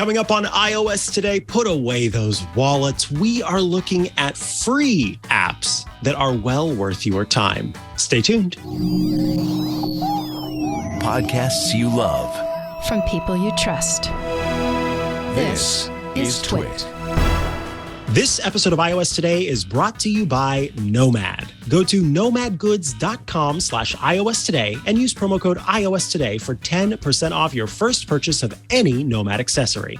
Coming up on iOS today, put away those wallets. We are looking at free apps that are well worth your time. Stay tuned. Podcasts you love. From people you trust. This is Twit. This episode of iOS Today is brought to you by Nomad. Go to nomadgoods.com/iOS Today and use promo code iOS Today for 10% off your first purchase of any Nomad accessory.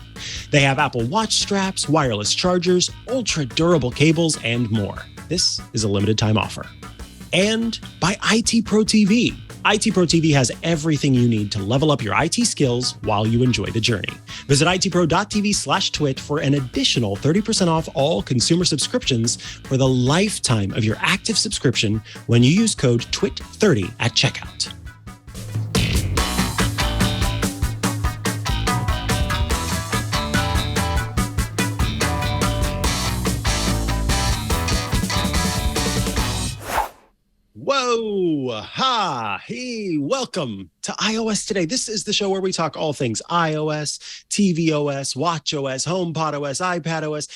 They have Apple Watch straps, wireless chargers, ultra durable cables, and more. This is a limited time offer. And by IT Pro TV. IT Pro TV has everything you need to level up your IT skills while you enjoy the journey. Visit itpro.tv/twit for an additional 30% off all consumer subscriptions for the lifetime of your active subscription when you use code TWIT30 at checkout. Whoa, ha, hey, welcome to iOS Today. This is the show where we talk all things iOS, tvOS, watchOS, HomePodOS, iPadOS.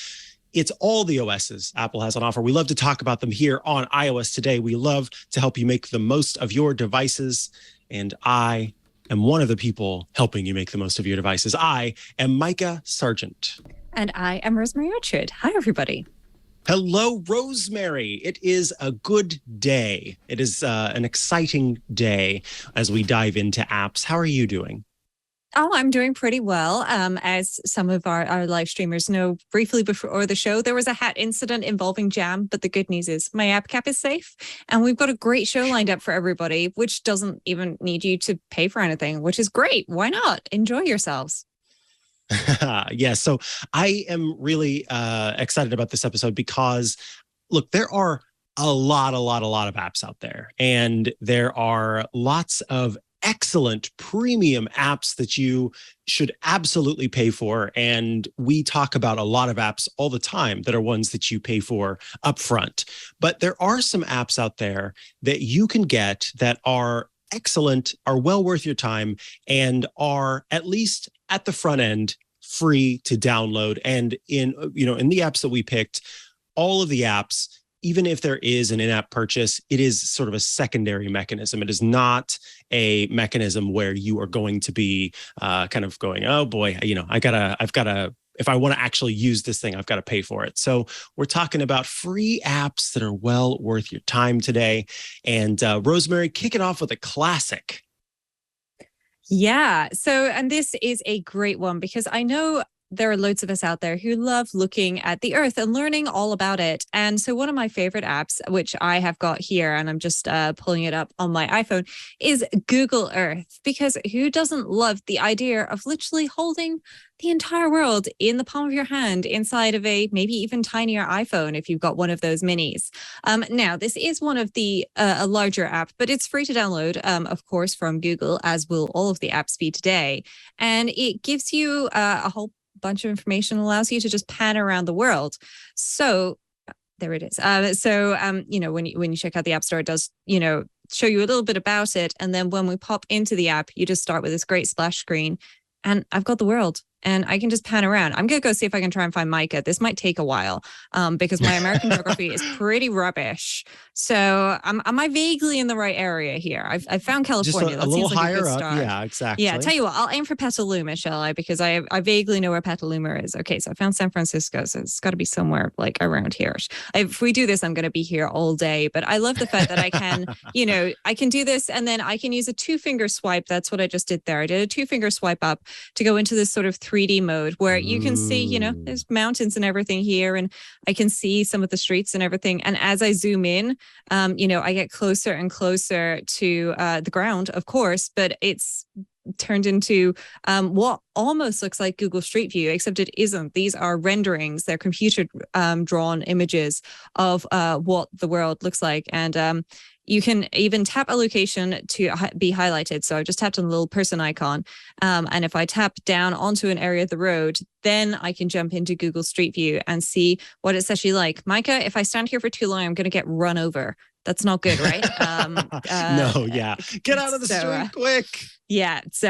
It's all the OSs Apple has on offer. We love to talk about them here on iOS Today. We love to help you make the most of your devices, and I am one of the people helping you make the most of your devices. I am Mikah Sargent. And I am Rosemary. Hi, everybody. Hello, Rosemary. It is a good day. It is an exciting day as we dive into apps. How are you doing? Oh, I'm doing pretty well. As some of our live streamers know, briefly before the show, there was a hat incident involving jam. But the good news is my app cap is safe. And we've got a great show lined up for everybody, which doesn't even need you to pay for anything, which is great. Why not? Enjoy yourselves. Yeah, so I am really excited about this episode because, look, there are a lot of apps out there, and there are lots of excellent premium apps that you should absolutely pay for. And we talk about a lot of apps all the time that are ones that you pay for upfront. But there are some apps out there that you can get that are excellent, are well worth your time, and are at least at the front end free to download. And in the apps that we picked, all of the apps, even if there is an in-app purchase, it is sort of a secondary mechanism. It is not a mechanism where you are going to be kind of going, oh boy, I've got to, if I want to actually use this thing, I've got to pay for it. So we're talking about free apps that are well worth your time today. And Rosemary, kick it off with a classic. Yeah. So, and this is a great one because I know there are loads of us out there who love looking at the earth and learning all about it. And so one of my favorite apps, which I have got here, and I'm just pulling it up on my iPhone, is Google Earth, because who doesn't love the idea of literally holding the entire world in the palm of your hand inside of a maybe even tinier iPhone if you've got one of those minis. Now, this is one of the a larger app, but it's free to download, of course, from Google, as will all of the apps be today. And it gives you a whole bunch of information, allows you to just pan around the world. So there it is. When you check out the App Store, it does, show you a little bit about it. And then when we pop into the app, you just start with this great splash screen. And I've got the world. And I can just pan around. I'm going to go see if I can try and find Mikah. This might take a while because my American geography is pretty rubbish. So am I vaguely in the right area here? I've found California. Just a little higher up. Yeah, exactly. Yeah, tell you what, I'll aim for Petaluma, shall I? Because I vaguely know where Petaluma is. Okay, so I found San Francisco. So it's got to be somewhere like around here. If we do this, I'm going to be here all day. But I love the fact that I can, I can do this and then I can use a 2-finger swipe. That's what I just did there. I did a 2-finger swipe up to go into this sort of 3D mode where you can see, there's mountains and everything here, and I can see some of the streets and everything. And as I zoom in, I get closer and closer to the ground, of course, but it's turned into what almost looks like Google Street View, except it isn't. These are renderings. They're computer drawn images of what the world looks like. And you can even tap a location to be highlighted. So I've just tapped on the little person icon. And if I tap down onto an area of the road, then I can jump into Google Street View and see what it's actually like. Mikah, if I stand here for too long, I'm going to get run over. That's not good, right? No, yeah. Get out of the street quick. Yeah, so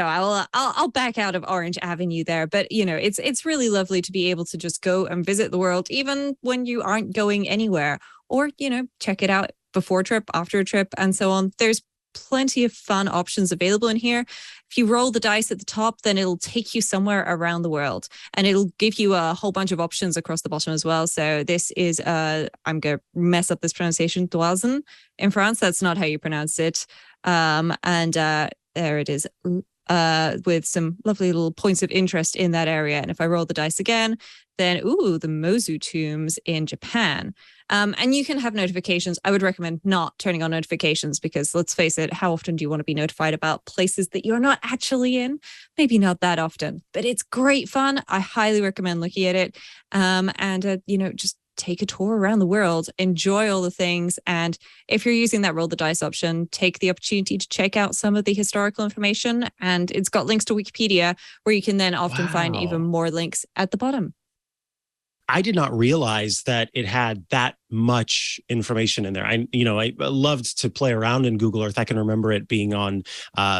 I'll back out of Orange Avenue there, but it's really lovely to be able to just go and visit the world even when you aren't going anywhere, or check it out before a trip, after a trip, and so on. There's plenty of fun options available in here. If you roll the dice at the top, then it'll take you somewhere around the world, and it'll give you a whole bunch of options across the bottom as well. So this is I'm gonna mess up this pronunciation, Doisen in France. That's not how you pronounce it. There it is, with some lovely little points of interest in that area. And if I roll the dice again, then the Mozu tombs in Japan. And you can have notifications. I would recommend not turning on notifications, because let's face it, how often do you want to be notified about places that you're not actually in? Maybe not that often, but it's great fun. I highly recommend looking at it. Just take a tour around the world, enjoy all the things. And if you're using that roll the dice option, take the opportunity to check out some of the historical information. And it's got links to Wikipedia, where you can then often find even more links at the bottom. I did not realize that it had that much information in there. I loved to play around in Google Earth. I can remember it being on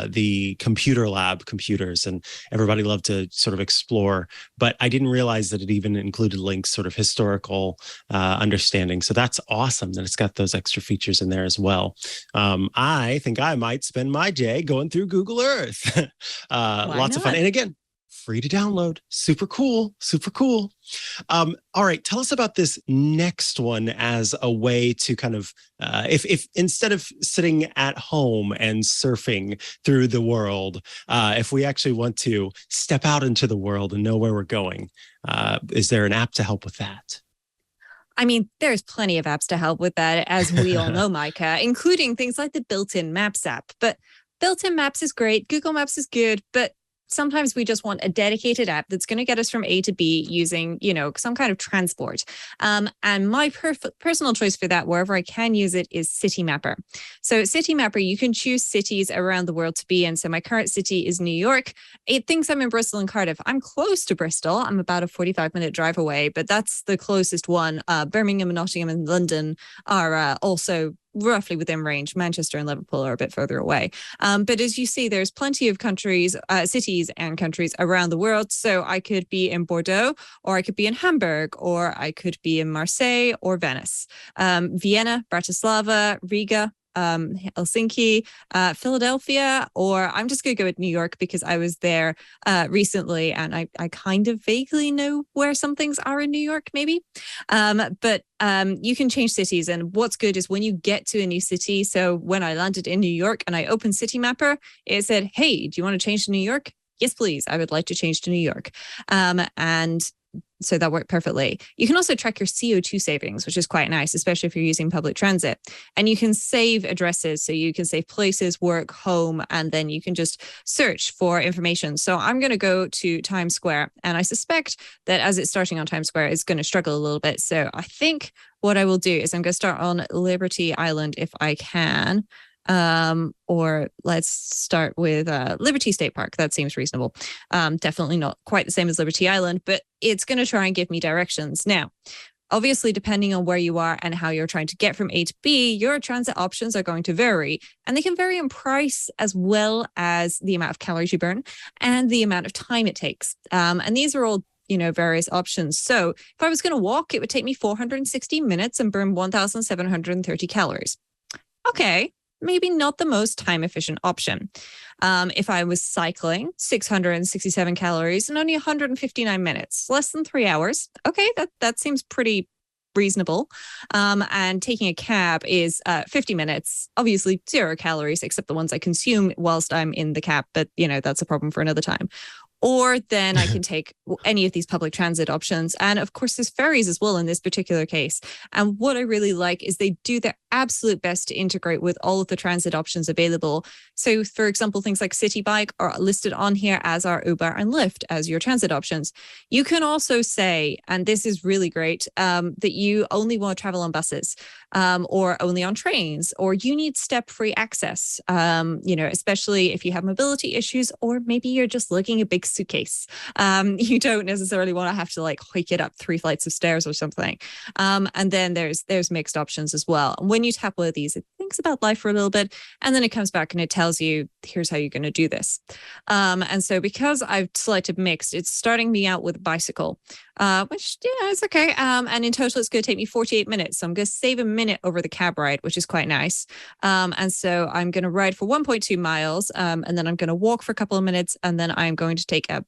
the computer lab computers, and everybody loved to sort of explore. But I didn't realize that it even included links, sort of historical understanding. So that's awesome that it's got those extra features in there as well. I think I might spend my day going through Google Earth. Lots of fun. And again, free to download. Super cool. Super cool. All right. Tell us about this next one as a way to kind of, if instead of sitting at home and surfing through the world, if we actually want to step out into the world and know where we're going, is there an app to help with that? I mean, there's plenty of apps to help with that, as we all know, Mikah, including things like the built-in Maps app. But built-in Maps is great. Google Maps is good, but sometimes we just want a dedicated app that's going to get us from A to B using, some kind of transport. And my personal choice for that, wherever I can use it, is Citymapper. So Citymapper, you can choose cities around the world to be in. So my current city is New York. It thinks I'm in Bristol and Cardiff. I'm close to Bristol. I'm about a 45-minute drive away, but that's the closest one. Birmingham and Nottingham and London are also roughly within range. Manchester and Liverpool are a bit further away. But as you see, there's plenty of countries, cities and countries around the world. So I could be in Bordeaux, or I could be in Hamburg, or I could be in Marseille or Venice, Vienna, Bratislava, Riga, Helsinki, Philadelphia, or I'm just going to go with New York because I was there recently, and I kind of vaguely know where some things are in New York, maybe. But you can change cities, and what's good is when you get to a new city. So when I landed in New York and I opened Citymapper, it said, "Hey, do you want to change to New York?" Yes, please. I would like to change to New York. And so that worked perfectly. You can also track your CO2 savings, which is quite nice, especially if you're using public transit. And you can save addresses. So you can save places, work, home, and then you can just search for information. So I'm going to go to Times Square, and I suspect that as it's starting on Times Square, it's going to struggle a little bit. So I think what I will do is I'm going to start on Liberty Island if I can. Or let's start with Liberty State Park. That seems reasonable. Definitely not quite the same as Liberty Island, but it's going to try and give me directions. Now, obviously, depending on where you are and how you're trying to get from A to B, your transit options are going to vary, and they can vary in price as well as the amount of calories you burn and the amount of time it takes. And these are all various options. So if I was going to walk, it would take me 460 minutes and burn 1,730 calories. Okay. Maybe not the most time efficient option. If I was cycling, 667 calories and only 159 minutes, less than 3 hours. Okay, that seems pretty reasonable. And taking a cab is 50 minutes, obviously 0 calories, except the ones I consume whilst I'm in the cab. But, that's a problem for another time. Or then I can take any of these public transit options. And of course, there's ferries as well in this particular case. And what I really like is they do their absolute best to integrate with all of the transit options available. So for example, things like City Bike are listed on here, as are Uber and Lyft as your transit options. You can also say, and this is really great, that you only want to travel on buses, or only on trains, or you need step-free access, especially if you have mobility issues, or maybe you're just lugging a big suitcase. You don't necessarily want to have to hike it up 3 flights of stairs or something. And then there's mixed options as well. And when you tap one of these, thinks about life for a little bit, and then it comes back and it tells you, here's how you're going to do this. And so because I've selected mixed, it's starting me out with bicycle, which, it's okay. And in total, it's going to take me 48 minutes. So I'm going to save a minute over the cab ride, which is quite nice. And so I'm going to ride for 1.2 miles, and then I'm going to walk for a couple of minutes, and then I'm going to take a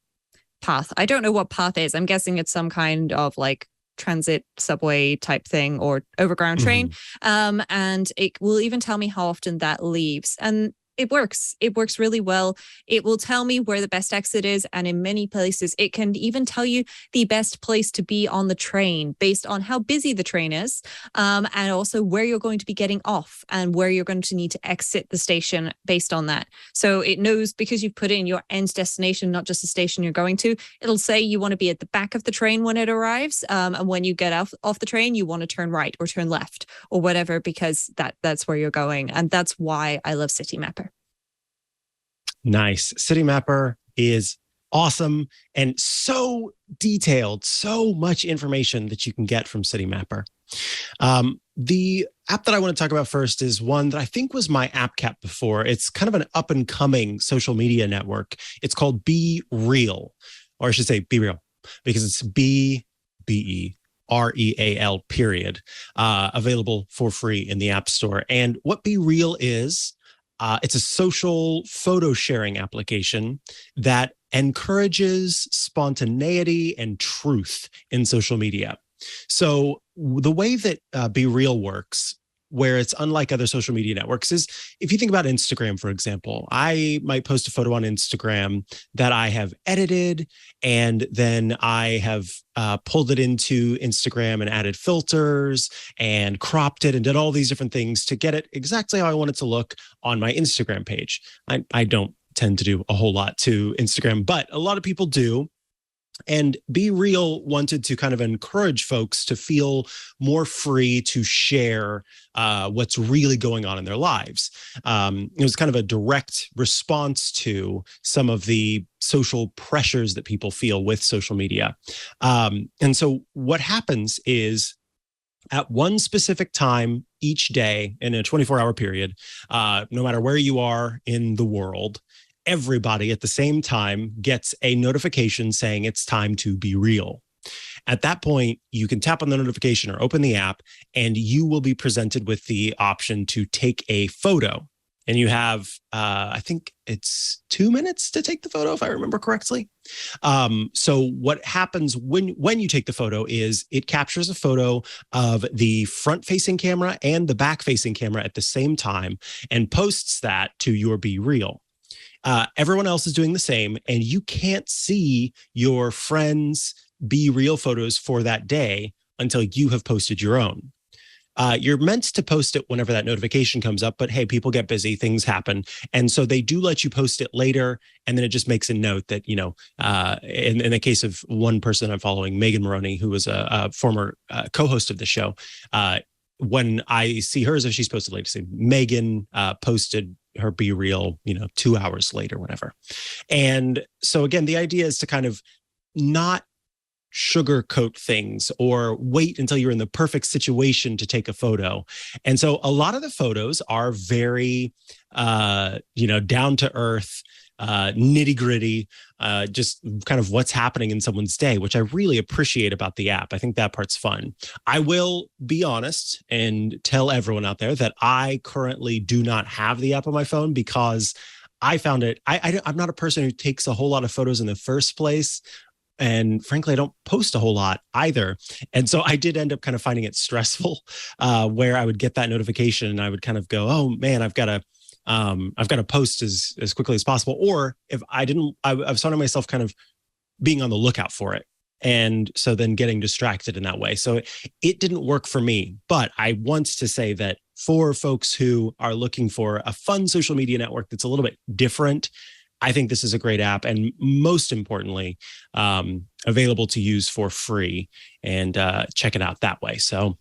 path. I don't know what path is. I'm guessing it's some kind of like transit subway type thing or overground train. And it will even tell me how often that leaves. And it works. It works really well. It will tell me where the best exit is. And in many places, it can even tell you the best place to be on the train based on how busy the train is. And also where you're going to be getting off and where you're going to need to exit the station based on that. So it knows, because you've put in your end destination, not just the station you're going to, it'll say you want to be at the back of the train when it arrives. And when you get off the train, you want to turn right or turn left or whatever, because that's where you're going. And that's why I love Citymapper. Nice. Citymapper is awesome and so detailed, so much information that you can get from Citymapper. The app that I want to talk about first is one that I think was my app cap before. It's kind of an up and coming social media network. It's called BeReal, or I should say BeReal, because it's BeReal period, available for free in the App Store. And what BeReal is, it's a social photo sharing application that encourages spontaneity and truth in social media. So the way that BeReal works, where it's unlike other social media networks, is if you think about Instagram, for example, I might post a photo on Instagram that I have edited, and then I have pulled it into Instagram and added filters and cropped it and did all these different things to get it exactly how I want it to look on my Instagram page. I don't tend to do a whole lot to Instagram, but a lot of people do. And BeReal wanted to kind of encourage folks to feel more free to share what's really going on in their lives. It was kind of a direct response to some of the social pressures that people feel with social media. And so what happens is, at one specific time each day in a 24-hour period, no matter where you are in the world, everybody at the same time gets a notification saying it's time to BeReal. At that point, you can tap on the notification or open the app, and you will be presented with the option to take a photo. And you have, I think it's 2 minutes to take the photo, if I remember correctly. So what happens when you take the photo is it captures a photo of the front-facing camera and the back-facing camera at the same time and posts that to your BeReal. Everyone else is doing the same, and you can't see your friends' BeReal photos for that day until you have posted your own. You're meant to post it whenever that notification comes up, but hey, people get busy, things happen. And so they do let you post it later, and then it just makes a note that, in the case of one person I'm following, Megan Maroney, who was a former co-host of the show, when I see hers, if she's posted late, say Megan posted her BeReal, 2 hours later, whatever. And so again, the idea is to kind of not sugarcoat things or wait until you're in the perfect situation to take a photo. And so a lot of the photos are very, down to earth, nitty gritty, just kind of what's happening in someone's day, which I really appreciate about the app. I think that part's fun. I will be honest and tell everyone out there that I currently do not have the app on my phone because I found it, I'm not a person who takes a whole lot of photos in the first place. And frankly, I don't post a whole lot either. And so I did end up kind of finding it stressful, where I would get that notification and I would kind of go, oh man, I've got to post as quickly as possible. Or if I didn't, I've found myself kind of being on the lookout for it. And so then getting distracted in that way. So it didn't work for me. But I want to say that for folks who are looking for a fun social media network that's a little bit different, I think this is a great app, and most importantly, available to use for free, and check it out that way. So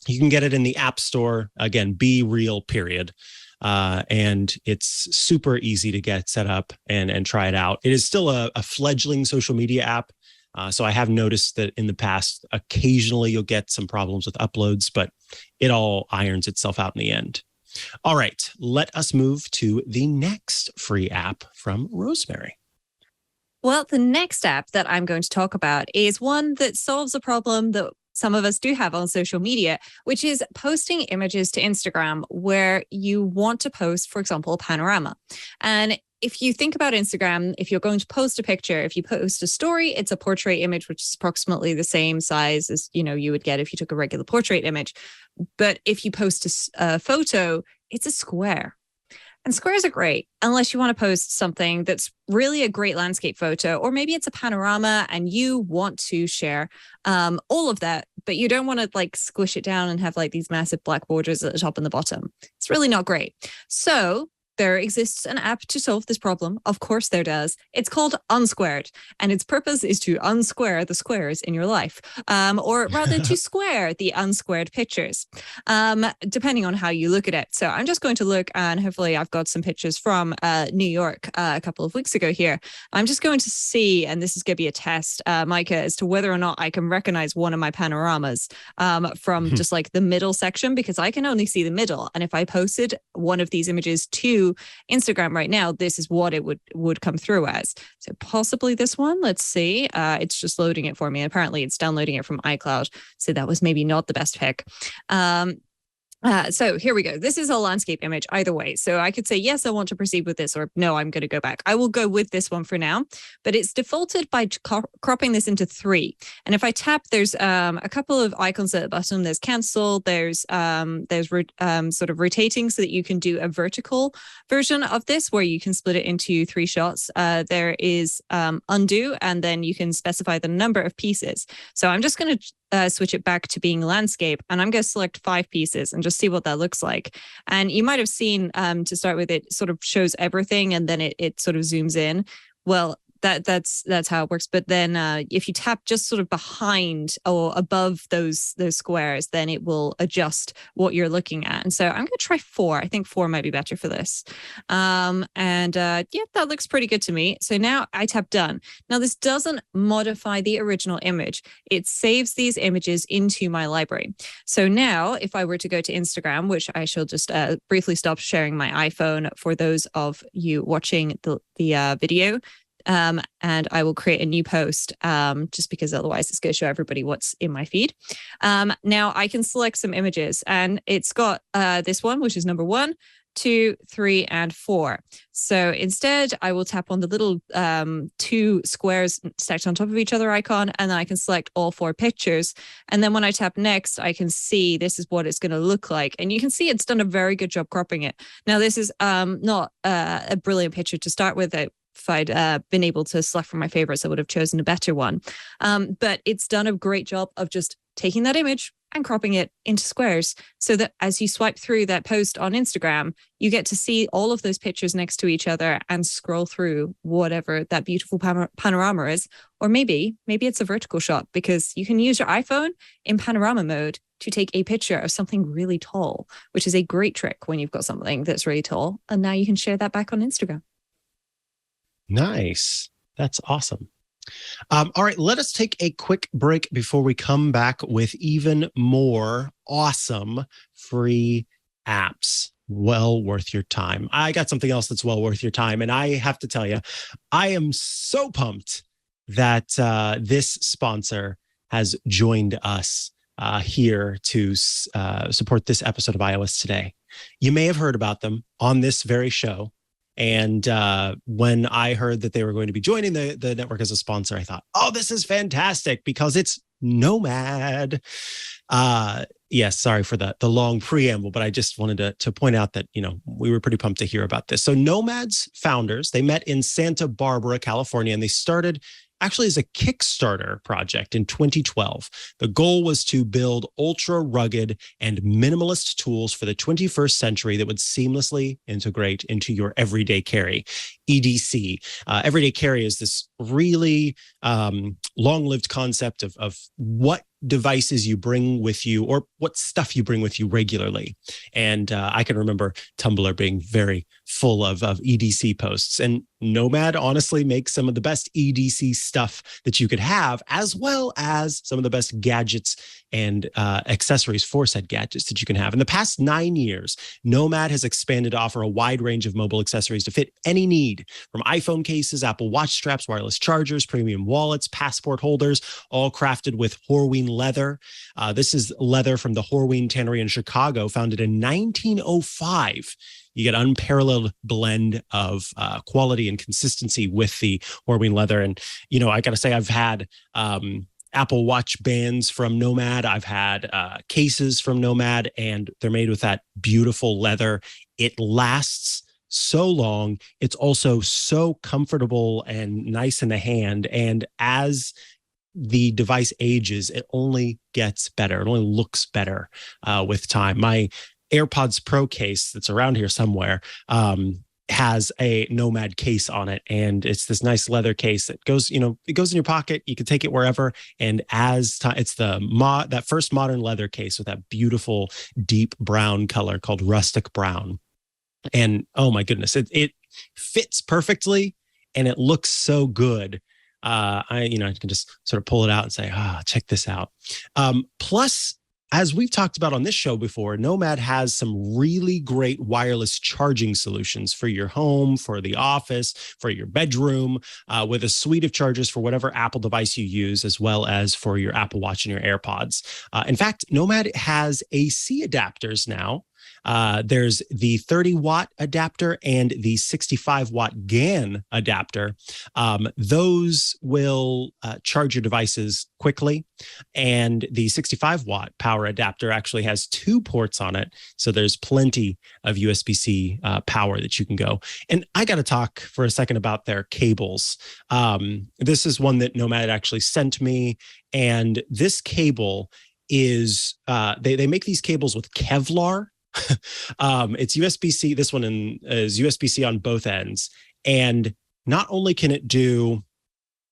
you can get it in the App Store. Again, BeReal period. And it's super easy to get set up and try it out. It is still a fledgling social media app. So I have noticed that in the past, occasionally you'll get some problems with uploads, but it all irons itself out in the end. All right, let us move to the next free app from Rosemary. Well, the next app that I'm going to talk about is one that solves a problem that some of us do have on social media, which is posting images to Instagram where you want to post, for example, a panorama. And if you think about Instagram, if you're going to post a picture, if you post a story, it's a portrait image, which is approximately the same size as, you would get if you took a regular portrait image. But if you post a photo, it's a square. And squares are great, unless you want to post something that's really a great landscape photo, or maybe it's a panorama and you want to share all of that, but you don't want to like squish it down and have like these massive black borders at the top and the bottom. It's really not great. So there exists an app to solve this problem. Of course there does. It's called Unsquared, and its purpose is to unsquare the squares in your life, or rather to square the unsquared pictures, depending on how you look at it. So I'm just going to look, and hopefully I've got some pictures from New York a couple of weeks ago here. I'm just going to see, and this is going to be a test, Mikah, as to whether or not I can recognize one of my panoramas from just like the middle section, because I can only see the middle. And if I posted one of these images to Instagram right now, this is what it would come through as. So possibly this one. Let's see. It's just loading it for me. Apparently it's downloading it from iCloud. So that was maybe not the best pick. So here we go. This is a landscape image either way. So I could say, yes, I want to proceed with this, or no, I'm going to go back. I will go with this one for now, but it's defaulted by cropping this into 3. And if I tap, there's a couple of icons at the bottom. There's cancel, there's sort of rotating so that you can do a vertical version of this where you can split it into 3 shots. There is undo, and then you can specify the number of pieces. So I'm just going to switch it back to being landscape, and I'm going to select 5 pieces and just see what that looks like. And you might have seen to start with, it sort of shows everything and then it sort of zooms in. Well, that's how it works. But then if you tap just sort of behind or above those squares, then it will adjust what you're looking at. And so I'm going to try 4. I think 4 might be better for this. Yeah, that looks pretty good to me. So now I tap done. Now this doesn't modify the original image. It saves these images into my library. So now if I were to go to Instagram, which I shall just briefly stop sharing my iPhone for those of you watching the video, and I will create a new post just because otherwise it's going to show everybody what's in my feed. Now I can select some images, and it's got this one, which is number 1, 2, 3, and 4. So instead, I will tap on the little 2 squares stacked on top of each other icon, and then I can select all 4 pictures. And then when I tap next, I can see this is what it's going to look like. And you can see it's done a very good job cropping it. Now, this is not a brilliant picture to start with. If I'd been able to select from my favorites, I would have chosen a better one. But it's done a great job of just taking that image and cropping it into squares so that as you swipe through that post on Instagram, you get to see all of those pictures next to each other and scroll through whatever that beautiful panorama is. Or maybe it's a vertical shot, because you can use your iPhone in panorama mode to take a picture of something really tall, which is a great trick when you've got something that's really tall. And now you can share that back on Instagram. Nice. That's awesome. All right, let us take a quick break before we come back with even more awesome free apps. Well worth your time. I got something else that's well worth your time. And I have to tell you, I am so pumped that this sponsor has joined us here to support this episode of iOS Today. You may have heard about them on this very show. And when I heard that they were going to be joining the network as a sponsor, I thought, oh, this is fantastic, because it's Nomad. Yes, sorry for the long preamble, but I just wanted to point out that, we were pretty pumped to hear about this. So Nomad's founders, they met in Santa Barbara, California, and they started actually as a Kickstarter project in 2012. The goal was to build ultra rugged and minimalist tools for the 21st century that would seamlessly integrate into your everyday carry, EDC. Everyday carry is this really long-lived concept of what devices you bring with you or what stuff you bring with you regularly. And I can remember Tumblr being very full of EDC posts, and Nomad honestly makes some of the best EDC stuff that you could have, as well as some of the best gadgets and accessories for said gadgets that you can have. In the past 9 years, Nomad has expanded to offer a wide range of mobile accessories to fit any need, from iPhone cases, Apple Watch straps, wireless chargers, premium wallets, passport holders, all crafted with Horween leather. This is leather from the Horween Tannery in Chicago, founded in 1905. You get unparalleled blend of quality and consistency with the Horween leather. And, I got to say, I've had Apple Watch bands from Nomad. I've had cases from Nomad, and they're made with that beautiful leather. It lasts so long. It's also so comfortable and nice in the hand. And as the device ages, it only gets better. It only looks better with time. My AirPods Pro case that's around here somewhere has a Nomad case on it, and it's this nice leather case that goes, it goes in your pocket. You can take it wherever. And as time, it's that first modern leather case with that beautiful deep brown color called rustic brown. And oh my goodness, it fits perfectly, and it looks so good. I can just sort of pull it out and say, check this out. Plus, as we've talked about on this show before, Nomad has some really great wireless charging solutions for your home, for the office, for your bedroom, with a suite of chargers for whatever Apple device you use, as well as for your Apple Watch and your AirPods. In fact, Nomad has AC adapters now. There's the 30-watt adapter and the 65-watt GAN adapter. Those will charge your devices quickly. And the 65-watt power adapter actually has 2 ports on it. So there's plenty of USB-C power that you can go. And I got to talk for a second about their cables. This is one that Nomad actually sent me. And this cable is, they make these cables with Kevlar. It's USB-C. This one is USB-C on both ends. And not only can it do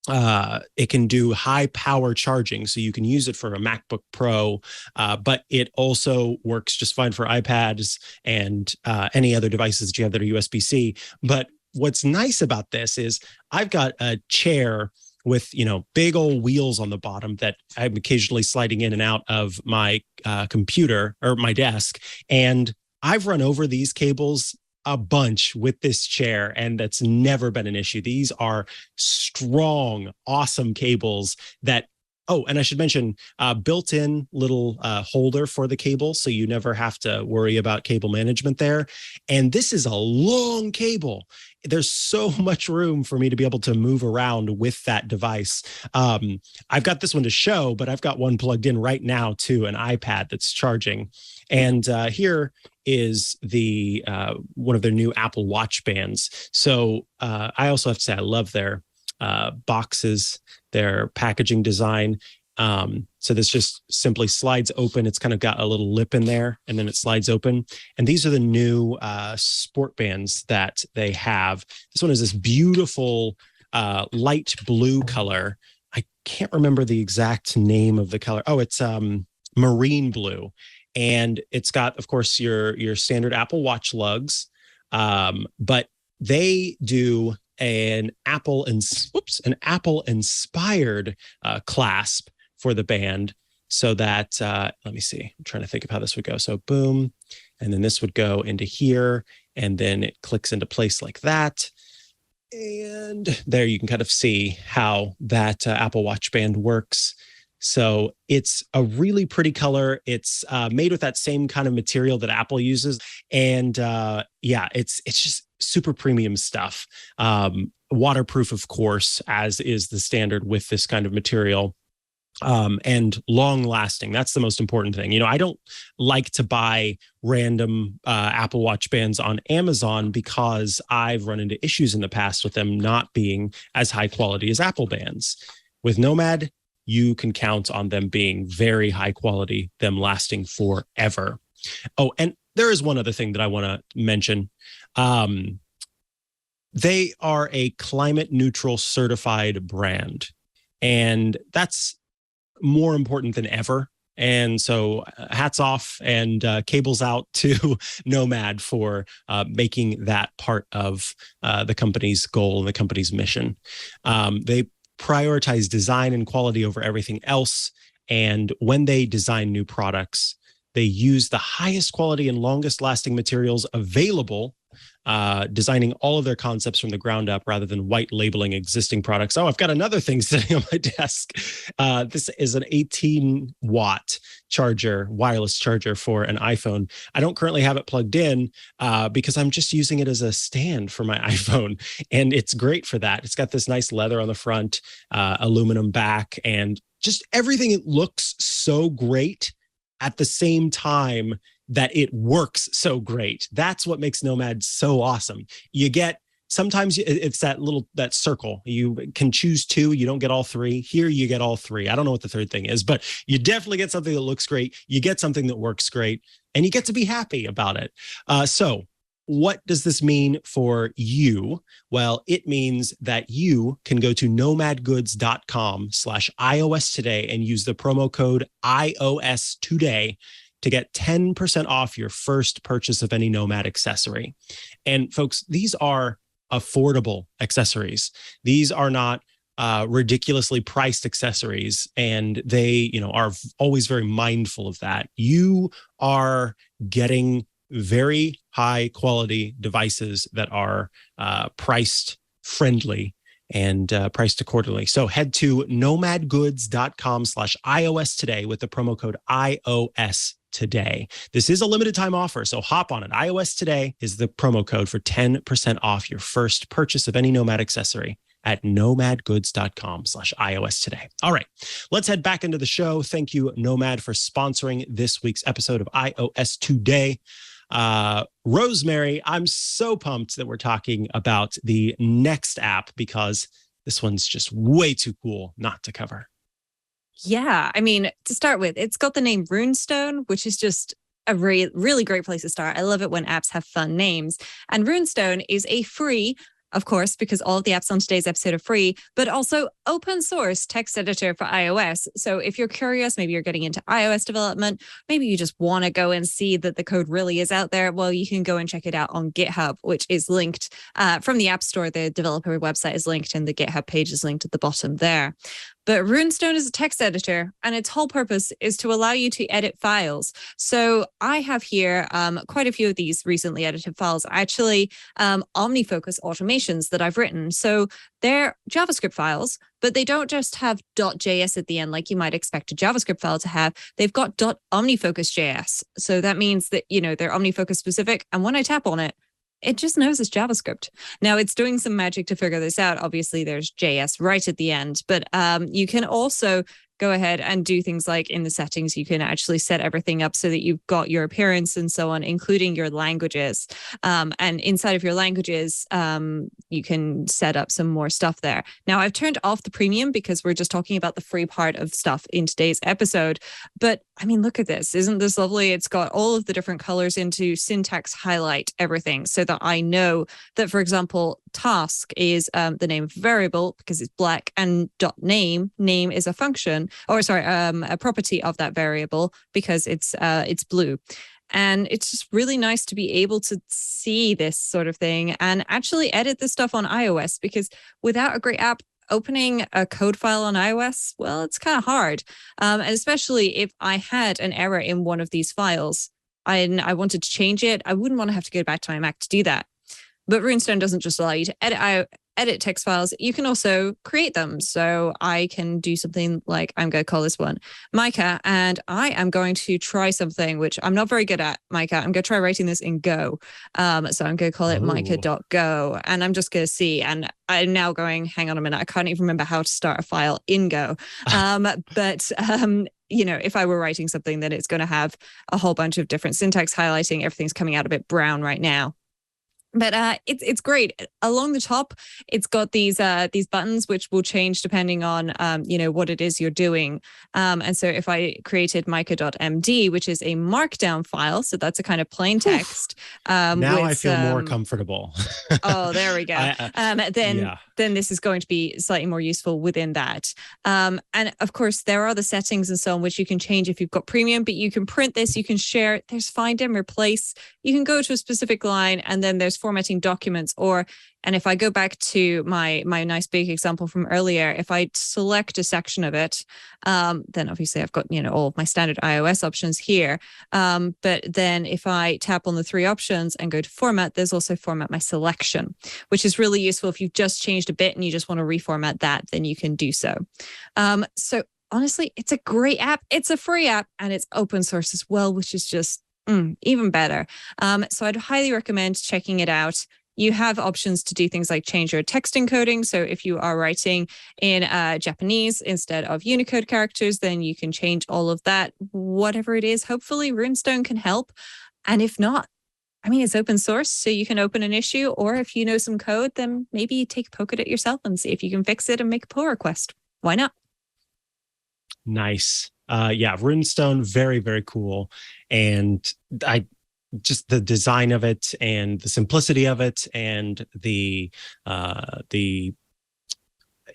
high power charging, so you can use it for a MacBook Pro, but it also works just fine for iPads and any other devices that you have that are USB-C. But what's nice about this is I've got a chair with, big old wheels on the bottom that I'm occasionally sliding in and out of my computer or my desk. And I've run over these cables a bunch with this chair, and that's never been an issue. These are strong, awesome cables that, and I should mention, built-in little holder for the cable, so you never have to worry about cable management there. And this is a long cable. There's so much room for me to be able to move around with that device. I've got this one to show, but I've got one plugged in right now to an iPad that's charging. And here is the one of their new Apple Watch bands. So I also have to say I love their boxes, their packaging design. So this just simply slides open. It's kind of got a little lip in there, and then it slides open. And these are the new sport bands that they have. This one is this beautiful light blue color. I can't remember the exact name of the color. Oh, it's marine blue. And it's got, of course, your standard Apple Watch lugs, but they do an Apple inspired clasp for the band, so that let me see, I'm trying to think of how this would go. So boom, and then this would go into here, and then it clicks into place like that. And there you can kind of see how that Apple Watch band works. So it's a really pretty color. It's made with that same kind of material that Apple uses. And it's just super premium stuff. Waterproof, of course, as is the standard with this kind of material. And long lasting. That's the most important thing. I don't like to buy random Apple Watch bands on Amazon because I've run into issues in the past with them not being as high quality as Apple bands. With Nomad, you can count on them being very high quality, them lasting forever. Oh, and there is one other thing that I want to mention. They are a climate neutral certified brand. And that's more important than ever. And so hats off and cables out to Nomad for making that part of the company's goal and the company's mission. They prioritize design and quality over everything else. And when they design new products, they use the highest quality and longest lasting materials available, designing all of their concepts from the ground up rather than white labeling existing products. Oh, I've got another thing sitting on my desk. This is an 18-watt charger, wireless charger for an iPhone. I don't currently have it plugged in because I'm just using it as a stand for my iPhone. And it's great for that. It's got this nice leather on the front, aluminum back, and just everything. It looks so great at the same time that it works so great. That's what makes Nomad so awesome. You get, sometimes it's that circle. You can choose two, you don't get all three. Here you get all three. I don't know what the third thing is, but you definitely get something that looks great. You get something that works great, and you get to be happy about it. So what does this mean for you? Well, it means that you can go to nomadgoods.com/iOS today and use the promo code iOS today to get 10% off your first purchase of any Nomad accessory. And folks, these are affordable accessories. These are not ridiculously priced accessories, and they, are always very mindful of that. You are getting very high quality devices that are priced friendly and priced accordingly. So head to nomadgoods.com/iOS today with the promo code iOS today. This is a limited time offer, so hop on it. iOS today is the promo code for 10% off your first purchase of any Nomad accessory at nomadgoods.com/iOS today. All right, let's head back into the show. Thank you, Nomad, for sponsoring this week's episode of iOS Today. Rosemary, I'm so pumped that we're talking about the next app because this one's just way too cool not to cover. Yeah, I mean, to start with, it's got the name Runestone, which is just a really great place to start. I love it when apps have fun names. And Runestone is a free, of course, because all of the apps on today's episode are free, but also open source text editor for iOS. So if you're curious, maybe you're getting into iOS development, maybe you just want to go and see that the code really is out there, well, you can go and check it out on GitHub, which is linked from the App Store. The developer website is linked and the GitHub page is linked at the bottom there. But Runestone is a text editor, and its whole purpose is to allow you to edit files. So I have here quite a few of these recently edited files, actually OmniFocus automations that I've written. So they're JavaScript files, but they don't just have .js at the end like you might expect a JavaScript file to have. They've got .omnifocus.js. So that means that, they're OmniFocus specific. And when I tap on it, it just knows it's JavaScript. Now, it's doing some magic to figure this out. Obviously, there's JS right at the end, but you can also go ahead and do things like in the settings, you can actually set everything up so that you've got your appearance and so on, including your languages. And inside of your languages, you can set up some more stuff there. Now, I've turned off the premium because we're just talking about the free part of stuff in today's episode. But I mean, look at this. Isn't this lovely? It's got all of the different colors into syntax highlight everything so that I know that, for example, task is the name of a variable because it's black, and .name is a function, a property of that variable because it's blue. And it's just really nice to be able to see this sort of thing and actually edit this stuff on iOS, because without a great app, opening a code file on iOS, well, it's kind of hard. And especially if I had an error in one of these files and I wanted to change it, I wouldn't want to have to go back to my Mac to do that. But Runestone doesn't just allow you to edit text files, you can also create them. So I can do something like, I'm going to call this one Mikah, and I am going to try something which I'm not very good at, Mikah. I'm going to try writing this in Go. So I'm going to call it Mikah.go, and I'm just going to see. And I'm now going, hang on a minute, I can't even remember how to start a file in Go. But if I were writing something, then it's going to have a whole bunch of different syntax highlighting. Everything's coming out a bit brown right now. But it's great. Along the top, it's got these buttons which will change depending on what it is you're doing. And so if I created Mikah.md, which is a markdown file, so that's a kind of plain text. Now I feel more comfortable. Oh, there we go. Then this is going to be slightly more useful within that. And of course, there are other settings and so on which you can change if you've got premium, but you can print this, you can share it. There's find and replace. You can go to a specific line, and then there's formatting documents. And if I go back to my nice big example from earlier, if I select a section of it, then obviously I've got all of my standard iOS options here. But then if I tap on the three options and go to format, there's also format my selection, which is really useful if you've just changed a bit and you just want to reformat that, then you can do so. So honestly, it's a great app. It's a free app and it's open source as well, which is just even better. So I'd highly recommend checking it out. You have options to do things like change your text encoding. So if you are writing in Japanese instead of Unicode characters, then you can change all of that, whatever it is. Hopefully Runestone can help. And if not, I mean, it's open source, so you can open an issue, or if you know some code, then maybe you take a poke at it yourself and see if you can fix it and make a pull request. Why not? Nice. Runestone, very, very cool. And just the design of it and the simplicity of it and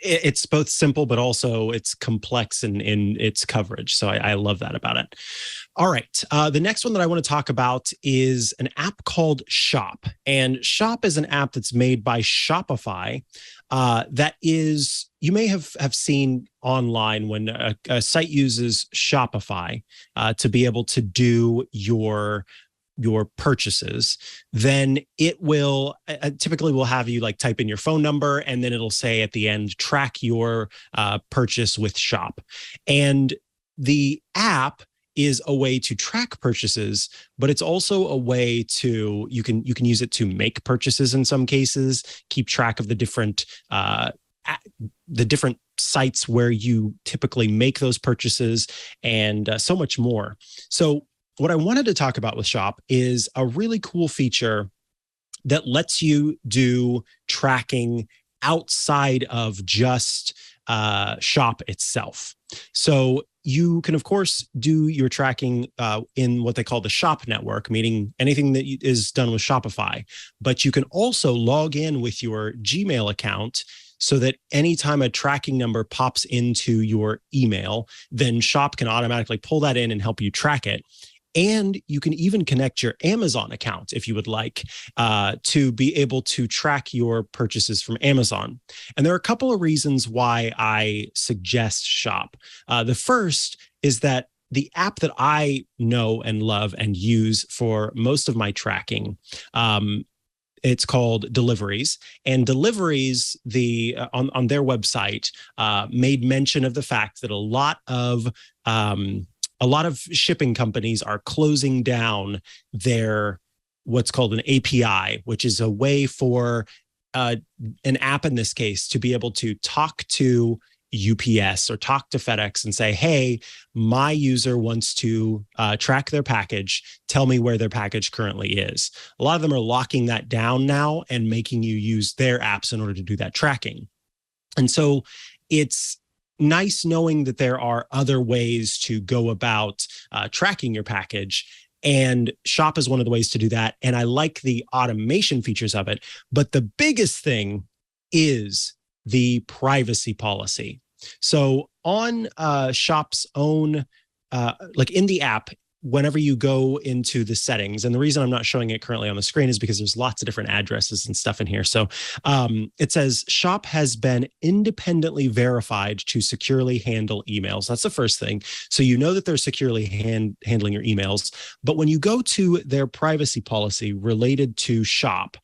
it's both simple, but also it's complex in its coverage. So I love that about it. All right. The next one that I want to talk about is an app called Shop. And Shop is an app that's made by Shopify that is, you may have seen online when a site uses Shopify to be able to do your purchases, then it will typically will have you like type in your phone number, and then it'll say at the end, track your purchase with Shop. And the app is a way to track purchases, but it's also a way to, you can use it to make purchases in some cases, keep track of the different sites where you typically make those purchases, and so much more. So what I wanted to talk about with Shop is a really cool feature that lets you do tracking outside of just Shop itself. So you can, of course, do your tracking in what they call the Shop network, meaning anything that is done with Shopify. But you can also log in with your Gmail account so that anytime a tracking number pops into your email, then Shop can automatically pull that in and help you track it. And you can even connect your Amazon account if you would like to be able to track your purchases from Amazon. And there are a couple of reasons why I suggest Shop. The first is that the app that I know and love and use for most of my tracking, it's called Deliveries. And Deliveries, on their website, made mention of the fact that a lot of shipping companies are closing down their what's called an API, which is a way for an app in this case to be able to talk to UPS or talk to FedEx and say, hey, my user wants to track their package. Tell me where their package currently is. A lot of them are locking that down now and making you use their apps in order to do that tracking. And so it's nice knowing that there are other ways to go about tracking your package, and Shop is one of the ways to do that. And I like the automation features of it. But the biggest thing is the privacy policy. So on Shop's own, like in the app, whenever you go into the settings, and the reason I'm not showing it currently on the screen is because there's lots of different addresses and stuff in here. So it says Shop has been independently verified to securely handle emails. That's the first thing. So you know that they're securely handling your emails. But when you go to their privacy policy related to Shop,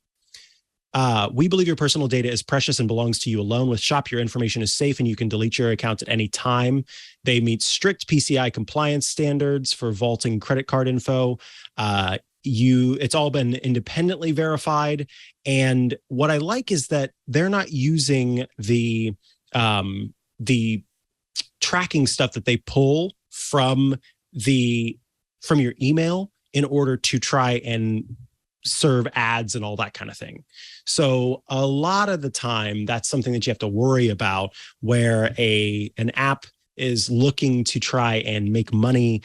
we believe your personal data is precious and belongs to you alone. With Shop, your information is safe and you can delete your account at any time. They meet strict PCI compliance standards for vaulting credit card info. It's all been independently verified. And what I like is that they're not using the tracking stuff that they pull from your email in order to try and serve ads and all that kind of thing. So a lot of the time, that's something that you have to worry about, where an app is looking to try and make money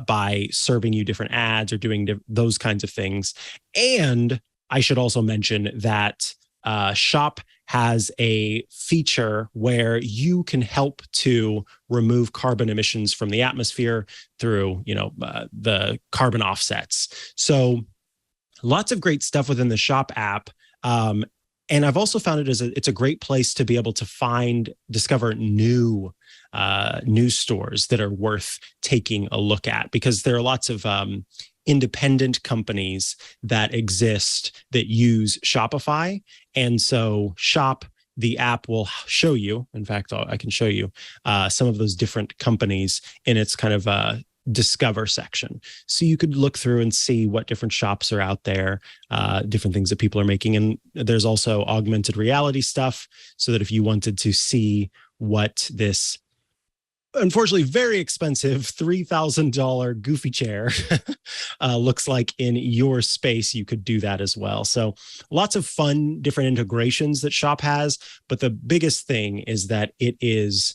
by serving you different ads or doing those kinds of things. And I should also mention that Shop has a feature where you can help to remove carbon emissions from the atmosphere through, the carbon offsets. So lots of great stuff within the Shop app. And I've also found it's a great place to be able to discover new stores that are worth taking a look at, because there are lots of independent companies that exist that use Shopify. And so Shop, the app, will show you, in fact, I can show you some of those different companies in its kind of discover section. So you could look through and see what different shops are out there, different things that people are making. And there's also augmented reality stuff, so that if you wanted to see what this unfortunately very expensive $3,000 goofy chair looks like in your space, you could do that as well. So lots of fun different integrations that Shop has, but the biggest thing is that it is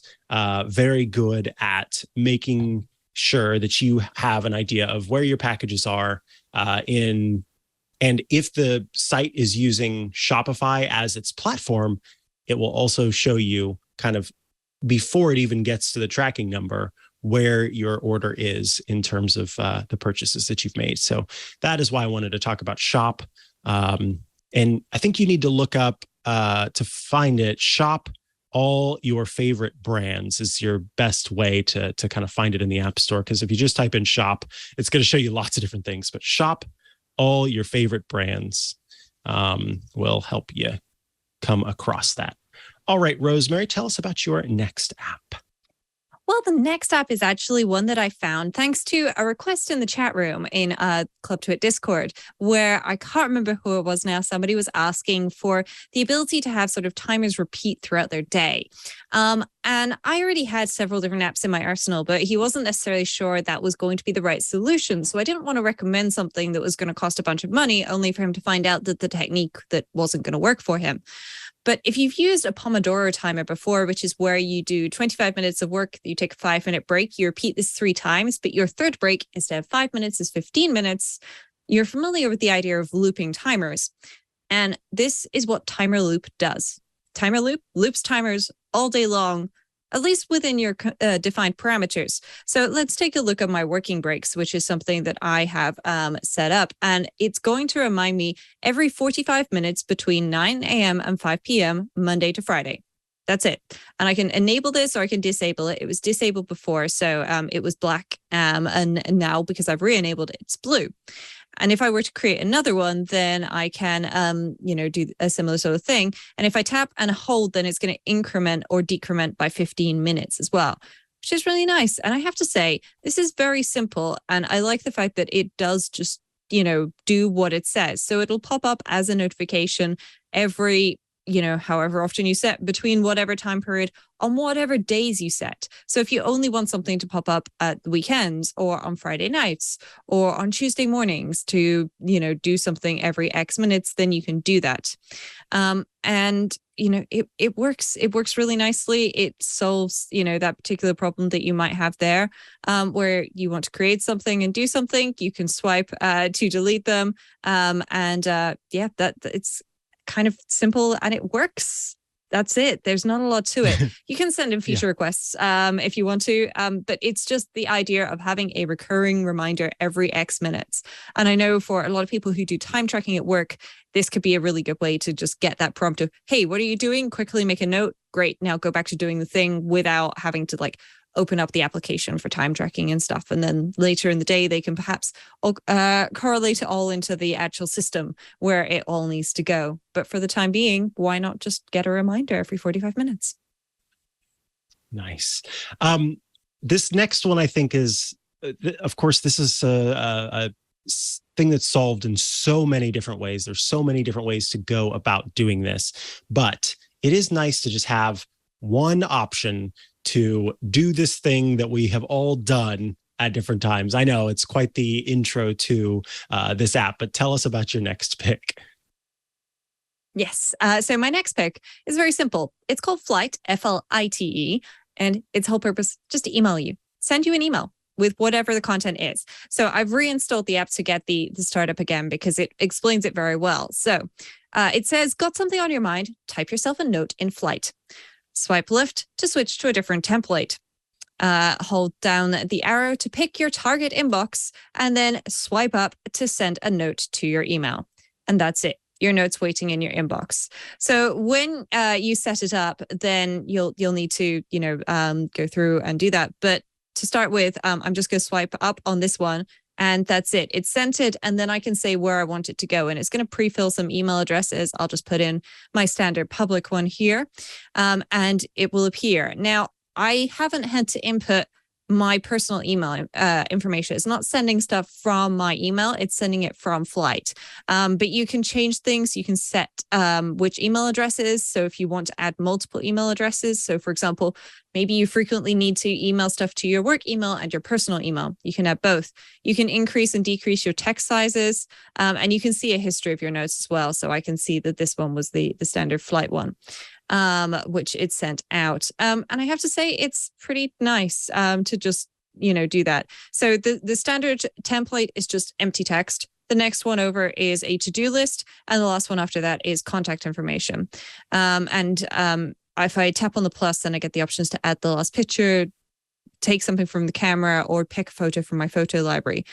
very good at making sure that you have an idea of where your packages are and if the site is using Shopify as its platform, it will also show you kind of before it even gets to the tracking number where your order is in terms of the purchases that you've made. So that is why I wanted to talk about Shop. And I think you need to look up to find it. Shop all your favorite brands is your best way to kind of find it in the App Store. Because if you just type in Shop, it's going to show you lots of different things. But Shop all your favorite brands will help you come across that. All right, Rosemary, tell us about your next app. Well, the next app is actually one that I found thanks to a request in the chat room in Club Twit Discord, where I can't remember who it was now. Somebody was asking for the ability to have sort of timers repeat throughout their day. And I already had several different apps in my arsenal, but he wasn't necessarily sure that was going to be the right solution. So I didn't want to recommend something that was going to cost a bunch of money, only for him to find out that the technique that wasn't going to work for him. But if you've used a Pomodoro timer before, which is where you do 25 minutes of work, you take a 5-minute break, you repeat this 3 times, but your third break, instead of 5 minutes, is 15 minutes, you're familiar with the idea of looping timers. And this is what TimerLoop does. TimerLoop loops timers all day long, at least within your defined parameters. So let's take a look at my working breaks, which is something that I have set up. And it's going to remind me every 45 minutes between 9 a.m. and 5 p.m., Monday to Friday. That's it. And I can enable this or I can disable it. It was disabled before, so it was black. And now, because I've re-enabled it, it's blue. And if I were to create another one, then I can, do a similar sort of thing. And if I tap and hold, then it's going to increment or decrement by 15 minutes as well, which is really nice. And I have to say, this is very simple. And I like the fact that it does just, do what it says. So it'll pop up as a notification every however often you set, between whatever time period, on whatever days you set. So if you only want something to pop up at the weekends or on Friday nights or on Tuesday mornings to, do something every X minutes, then you can do that. And it works. It works really nicely. It solves, that particular problem that you might have there, where you want to create something and do something. You can swipe to delete them. It's kind of simple and it works. That's it. There's not a lot to it. You can send in feature requests if you want to, but it's just the idea of having a recurring reminder every X minutes. And I know for a lot of people who do time tracking at work, this could be a really good way to just get that prompt of, hey, what are you doing? Quickly make a note. Great. Now go back to doing the thing without having to open up the application for time tracking and stuff. And then later in the day, they can perhaps correlate it all into the actual system where it all needs to go. But for the time being, why not just get a reminder every 45 minutes? Nice. This next one, I think, is, of course, this is a thing that's solved in so many different ways. There's so many different ways to go about doing this, but it is nice to just have one option to do this thing that we have all done at different times. I know it's quite the intro to this app, but tell us about your next pick. Yes. So my next pick is very simple. It's called Flight, Flite, and its whole purpose just to email you, send you an email with whatever the content is. So I've reinstalled the app to get the startup again because it explains it very well. So it says, got something on your mind? Type yourself a note in Flight. Swipe left to switch to a different template. Hold down the arrow to pick your target inbox, and then swipe up to send a note to your email. And that's it. Your note's waiting in your inbox. So when you set it up, then you'll need to go through and do that. But to start with, I'm just going to swipe up on this one, and that's it. It's sent it, and then I can say where I want it to go, and it's going to pre-fill some email addresses. I'll just put in my standard public one here, and it will appear. Now, I haven't had to input my personal email information. It's not sending stuff from my email. It's sending it from Flight. But you can change things. You can set which email addresses. So if you want to add multiple email addresses, so for example, maybe you frequently need to email stuff to your work email and your personal email. You can add both. You can increase and decrease your text sizes. And you can see a history of your notes as well. So I can see that this one was the standard Flight one, which it sent out. And I have to say, it's pretty nice to just, do that. So the standard template is just empty text. The next one over is a to-do list. And the last one after that is contact information. If I tap on the plus, then I get the options to add the last picture, take something from the camera, or pick a photo from my photo library.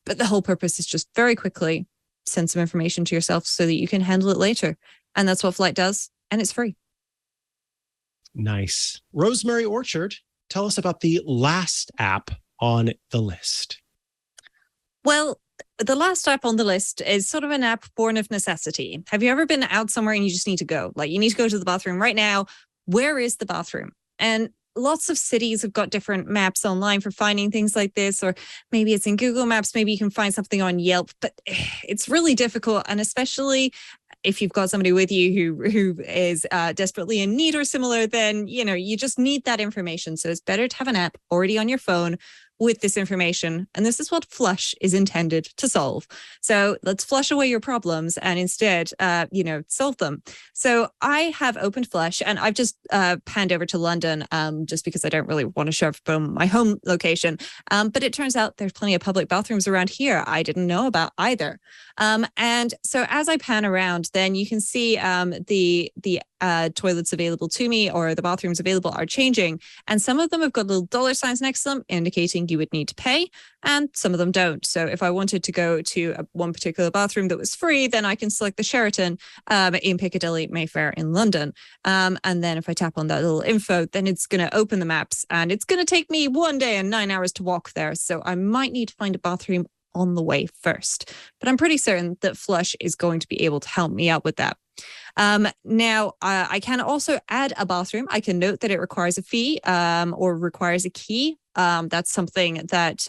But the whole purpose is just very quickly send some information to yourself so that you can handle it later. And that's what Flight does. And it's free. Nice. Rosemary Orchard, tell us about the last app on the list. Well, the last app on the list is sort of an app born of necessity. Have you ever been out somewhere and you just need to go? Like, you need to go to the bathroom right now. Where is the bathroom? And lots of cities have got different maps online for finding things like this, or maybe it's in Google Maps, maybe you can find something on Yelp, but it's really difficult. And especially if you've got somebody with you who is desperately in need or similar, then, you just need that information. So it's better to have an app already on your phone with this information. And this is what Flush is intended to solve. So let's flush away your problems and instead, solve them. So I have opened Flush, and I've just panned over to London just because I don't really want to show up from my home location. But it turns out there's plenty of public bathrooms around here I didn't know about either. And so as I pan around, then you can see the toilets available to me, or the bathrooms available, are changing. And some of them have got little dollar signs next to them indicating you would need to pay, and some of them don't. So if I wanted to go to one particular bathroom that was free, then I can select the Sheraton in Piccadilly, Mayfair in London. And then if I tap on that little info, then it's going to open the maps, and it's going to take me 1 day and 9 hours to walk there. So I might need to find a bathroom on the way first, but I'm pretty certain that Flush is going to be able to help me out with that. Now, I can also add a bathroom. I can note that it requires a fee or requires a key. That's something that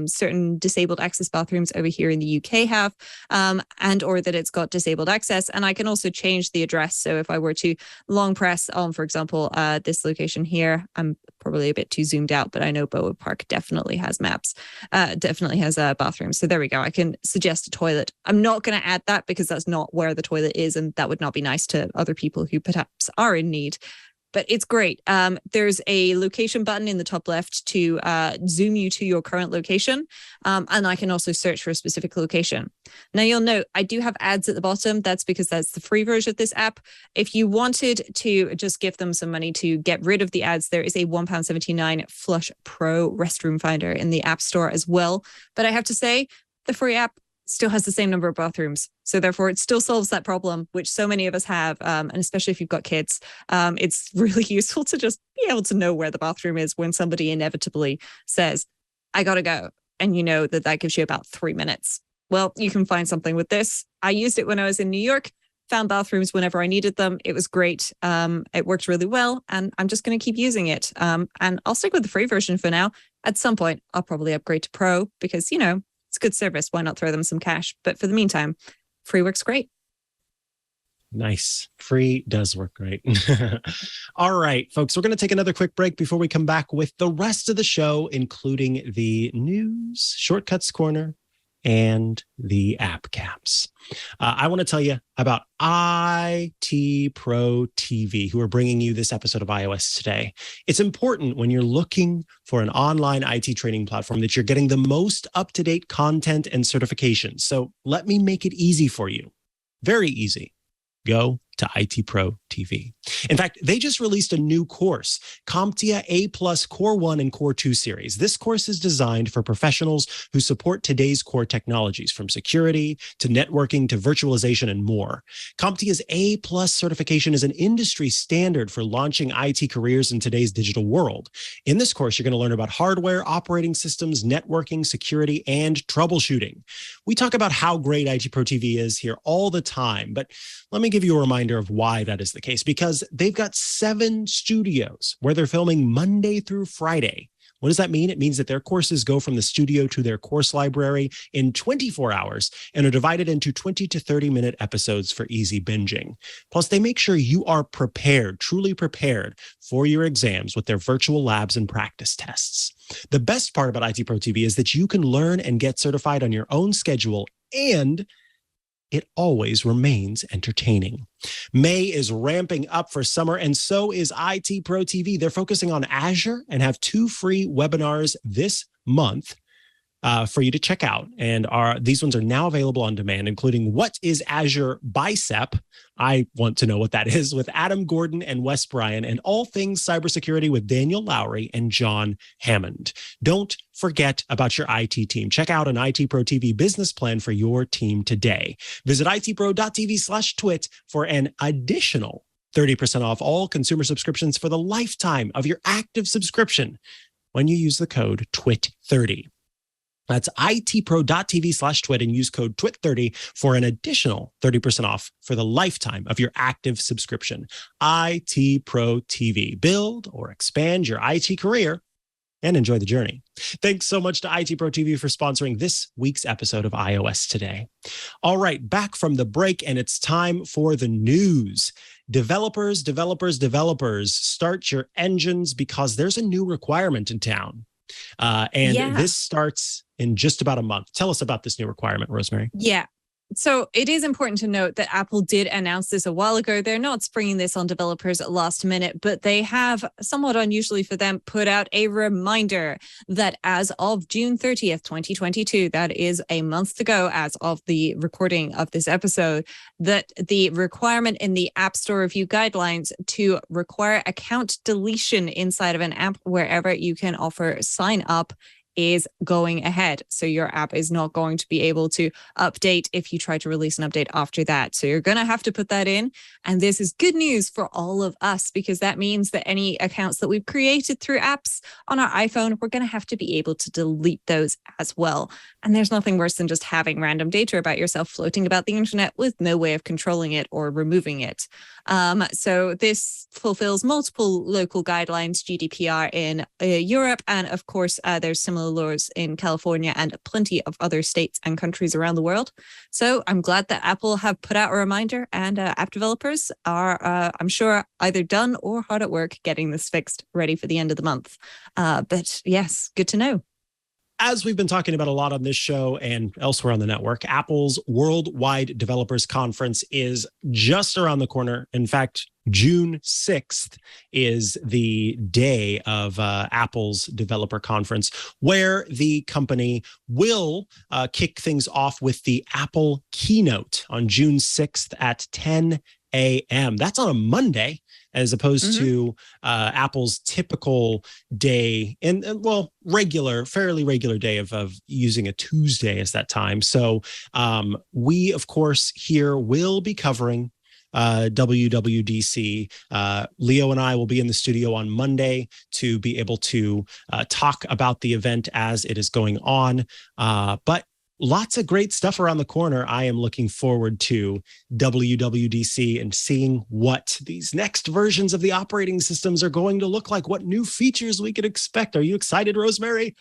certain disabled access bathrooms over here in the UK have, and or that it's got disabled access. And I can also change the address. So if I were to long press on, for example, this location here, I'm probably a bit too zoomed out, but I know Bowood Park definitely has maps, definitely has a bathroom. So there we go. I can suggest a toilet. I'm not going to add that because that's not where the toilet is, and that would not be nice to other people who perhaps are in need. But it's great. There's a location button in the top left to zoom you to your current location. And I can also search for a specific location. Now, you'll note I do have ads at the bottom. That's because that's the free version of this app. If you wanted to just give them some money to get rid of the ads, there is a £1.79 Flush Pro restroom finder in the App Store as well. But I have to say, the free app still has the same number of bathrooms. So therefore, it still solves that problem, which so many of us have. And especially if you've got kids, it's really useful to just be able to know where the bathroom is when somebody inevitably says, I got to go. And you know that gives you about 3 minutes. Well, you can find something with this. I used it when I was in New York, found bathrooms whenever I needed them. It was great. It worked really well. And I'm just going to keep using it. And I'll stick with the free version for now. At some point, I'll probably upgrade to Pro because, it's good service. Why not throw them some cash? But for the meantime, free works great. Nice. Free does work great. All right, folks, we're going to take another quick break before we come back with the rest of the show, including the news, Shortcuts Corner, and the app caps. I want to tell you about IT Pro TV, who are bringing you this episode of iOS Today. It's important when you're looking for an online IT training platform that you're getting the most up-to-date content and certifications. So let me make it easy for you. Very easy. Go to IT Pro TV. In fact, they just released a new course, CompTIA A+ Core 1 and Core 2 series. This course is designed for professionals who support today's core technologies, from security to networking to virtualization and more. CompTIA's A+ certification is an industry standard for launching IT careers in today's digital world. In this course, you're going to learn about hardware, operating systems, networking, security, and troubleshooting. We talk about how great IT Pro TV is here all the time, but let me give you a reminder of why that is the case, because they've got 7 studios where they're filming Monday through Friday. What does that mean? It means that their courses go from the studio to their course library in 24 hours and are divided into 20 to 30-minute episodes for easy binging. Plus, they make sure you are prepared, truly prepared for your exams with their virtual labs and practice tests. The best part about IT Pro TV is that you can learn and get certified on your own schedule, and it always remains entertaining. May is ramping up for summer, and so is IT Pro TV. They're focusing on Azure and have 2 free webinars this month for you to check out. And these ones are now available on demand, including What is Azure Bicep? I want to know what that is, with Adam Gordon and Wes Bryan, and All Things Cybersecurity with Daniel Lowry and John Hammond. Don't forget about your IT team. Check out an IT Pro TV business plan for your team today. Visit itpro.tv/twit for an additional 30% off all consumer subscriptions for the lifetime of your active subscription when you use the code TWIT30. That's itpro.tv/twit and use code TWIT30 for an additional 30% off for the lifetime of your active subscription. IT Pro TV. Build or expand your IT career and enjoy the journey. Thanks so much to IT Pro TV for sponsoring this week's episode of iOS Today. All right, back from the break, and it's time for the news. Developers, start your engines, because there's a new requirement in town. This starts in just about a month. Tell us about this new requirement, Rosemary. Yeah. So it is important to note that Apple did announce this a while ago. They're not springing this on developers at last minute, but they have, somewhat unusually for them, put out a reminder that as of June 30th, 2022, that is a month to go as of the recording of this episode, that the requirement in the App Store review guidelines to require account deletion inside of an app wherever you can offer sign up is going ahead. So your app is not going to be able to update if you try to release an update after that. So you're going to have to put that in. And this is good news for all of us, because that means that any accounts that we've created through apps on our iPhone, we're going to have to be able to delete those as well. And there's nothing worse than just having random data about yourself floating about the internet with no way of controlling it or removing it. So this fulfills multiple local guidelines, GDPR in Europe, and of course, there's similar laws in California and plenty of other states and countries around the world. So I'm glad that Apple have put out a reminder, and app developers are, I'm sure, either done or hard at work getting this fixed, ready for the end of the month. But yes, good to know. As we've been talking about a lot on this show and elsewhere on the network, Apple's Worldwide Developers Conference is just around the corner. In fact, June 6th is the day of Apple's developer conference, where the company will kick things off with the Apple keynote on June 6th at 10 a.m. That's on a Monday, as opposed to Apple's typical day and fairly regular day of using a Tuesday as that time. So we, of course, here will be covering WWDC. Leo and I will be in the studio on Monday to be able to talk about the event as it is going on. But lots of great stuff around the corner. I am looking forward to WWDC and seeing what these next versions of the operating systems are going to look like, what new features we could expect. Are you excited, Rosemary?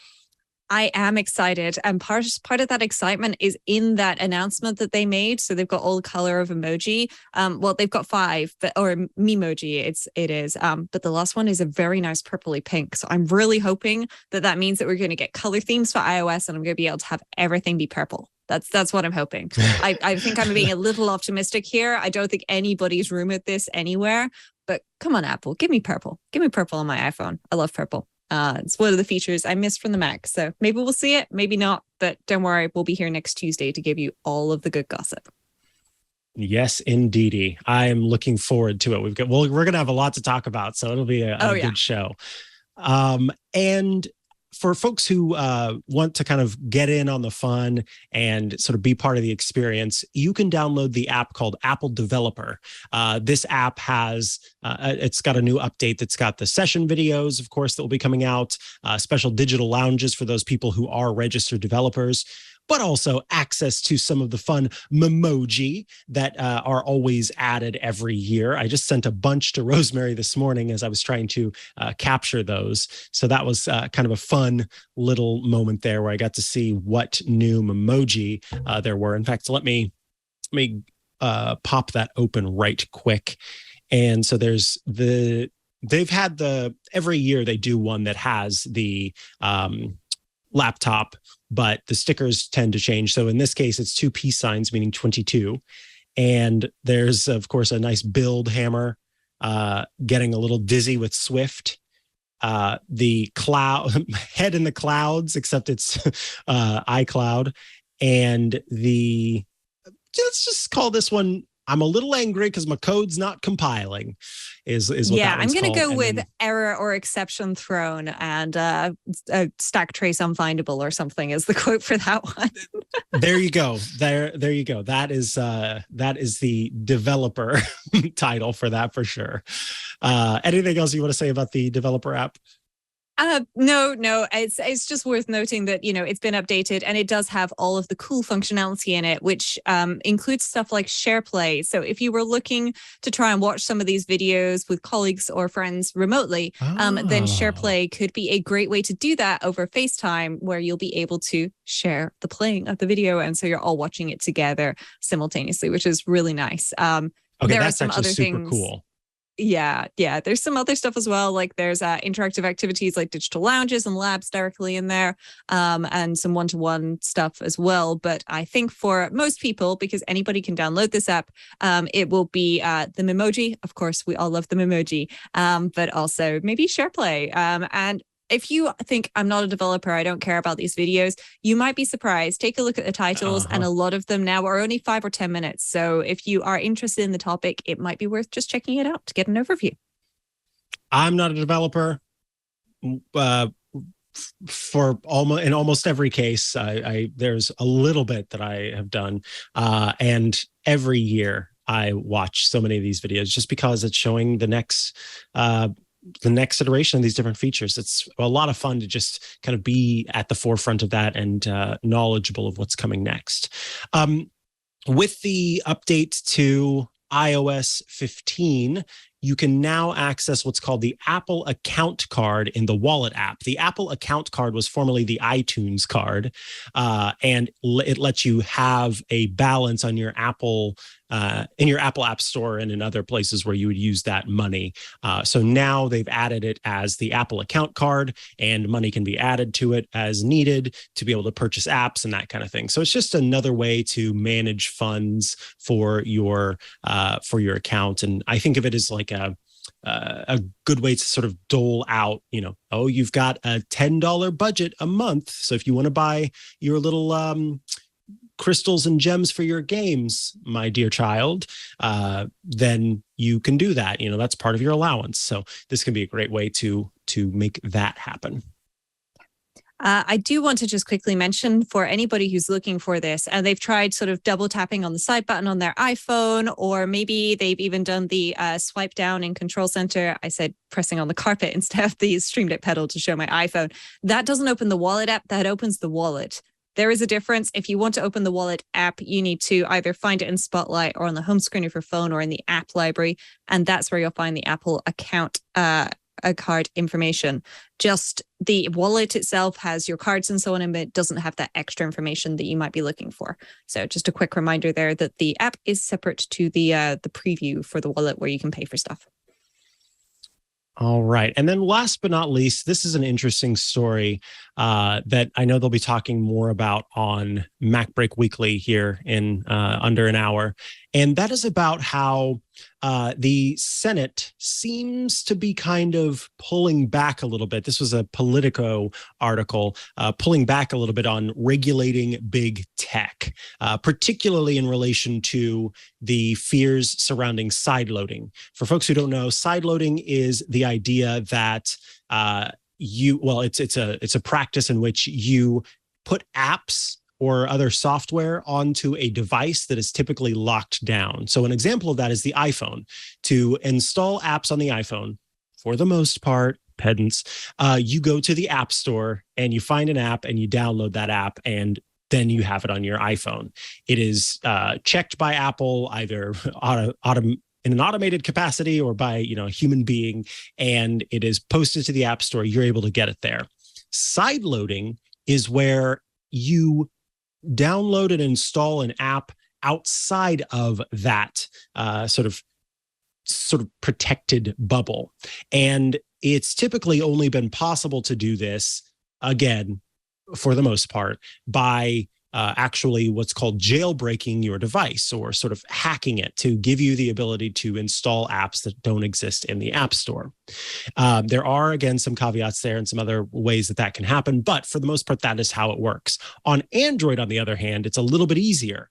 I am excited. And part of that excitement is in that announcement that they made. So they've got all color of emoji. Well, they've got 5, or Memoji it is. But the last one is a very nice purpley pink. So I'm really hoping that means that we're going to get color themes for iOS, and I'm going to be able to have everything be purple. That's what I'm hoping. I think I'm being a little optimistic here. I don't think anybody's rumored this anywhere. But come on, Apple, give me purple. Give me purple on my iPhone. I love purple. It's one of the features I missed from the Mac. So maybe we'll see it, maybe not. But don't worry, we'll be here next Tuesday to give you all of the good gossip. Yes, indeedy. I am looking forward to it. We're going to have a lot to talk about, so it'll be a good show. And for folks who want to kind of get in on the fun and sort of be part of the experience, you can download the app called Apple Developer. This app has, it's got a new update that's got the session videos, of course, that will be coming out, special digital lounges for those people who are registered developers, but also access to some of the fun memoji that are always added every year. I just sent a bunch to Rosemary this morning as I was trying to capture those. So that was kind of a fun little moment there where I got to see what new memoji there were. In fact, let me pop that open right quick. And so they've had every year they do one that has the laptop, but the stickers tend to change. So in this case, it's 2 peace signs, meaning 22. And there's, of course, a nice build hammer, getting a little dizzy with Swift. The cloud head in the clouds, except it's iCloud. And let's just call this one, I'm a little angry because my code's not compiling, is what that one's I'm going to go with error or exception thrown, and stack trace unfindable or something is the quote for that one. There you go. There you go. That is the developer title for that for sure. Anything else you want to say about the developer app? No. It's just worth noting that, it's been updated and it does have all of the cool functionality in it, which includes stuff like SharePlay. So if you were looking to try and watch some of these videos with colleagues or friends remotely, then SharePlay could be a great way to do that over FaceTime, where you'll be able to share the playing of the video. And so you're all watching it together simultaneously, which is really nice. Okay, there that's are some actually other super things. cool. Yeah. There's some other stuff as well. Like there's interactive activities like digital lounges and labs directly in there, and some one-to-one stuff as well. But I think for most people, because anybody can download this app, it will be the Memoji. Of course, we all love the Memoji, but also maybe SharePlay. And if you think I'm not a developer, I don't care about these videos, you might be surprised. Take a look at the titles, and a lot of them now are only 5 or 10 minutes. So if you are interested in the topic, it might be worth just checking it out to get an overview. I'm not a developer. For almost every case, I there's a little bit that I have done, and every year I watch so many of these videos just because it's showing the next iteration of these different features. It's a lot of fun to just kind of be at the forefront of that and knowledgeable of what's coming next. With the update to iOS 15, you can now access what's called the Apple Account Card in the Wallet app. The Apple Account Card was formerly the iTunes card, and it lets you have a balance on your Apple in your Apple App Store and in other places where you would use that money. So now they've added it as the Apple Account Card, and money can be added to it as needed to be able to purchase apps and that kind of thing. So it's just another way to manage funds for your account. And I think of it as like a good way to sort of dole out, you've got a $10 budget a month. So if you want to buy your little crystals and gems for your games, my dear child, then you can do that. That's part of your allowance. So this can be a great way to make that happen. I do want to just quickly mention for anybody who's looking for this and they've tried sort of double tapping on the side button on their iPhone, or maybe they've even done the swipe down in Control Center. I said pressing on the carpet instead of the Stream Deck pedal to show my iPhone. That doesn't open the Wallet app. That opens the Wallet. There is a difference. If you want to open the Wallet app, you need to either find it in Spotlight or on the home screen of your phone or in the app library. And that's where you'll find the Apple account card information. Just the wallet itself has your cards and so on, but it doesn't have that extra information that you might be looking for. So just a quick reminder there that the app is separate to the preview for the wallet where you can pay for stuff. All right. And then last but not least, this is an interesting story that I know they'll be talking more about on MacBreak Weekly here in under an hour. And that is about how the Senate seems to be kind of pulling back a little bit. This was a Politico article, pulling back a little bit on regulating big tech, particularly in relation to the fears surrounding sideloading. For folks who don't know, sideloading is the idea that it's a practice in which you put apps or other software onto a device that is typically locked down. So an example of that is the iPhone. To install apps on the iPhone, for the most part, pedants, you go to the App Store and you find an app and you download that app, and then you have it on your iPhone. It is checked by Apple, either in an automated capacity or by a human being, and it is posted to the App Store. You're able to get it there. Sideloading is where you download and install an app outside of that sort of protected bubble. And it's typically only been possible to do this, again, for the most part, by actually what's called jailbreaking your device, or sort of hacking it to give you the ability to install apps that don't exist in the App Store. There are, again, some caveats there and some other ways that can happen, but for the most part, that is how it works. On Android, on the other hand, it's a little bit easier.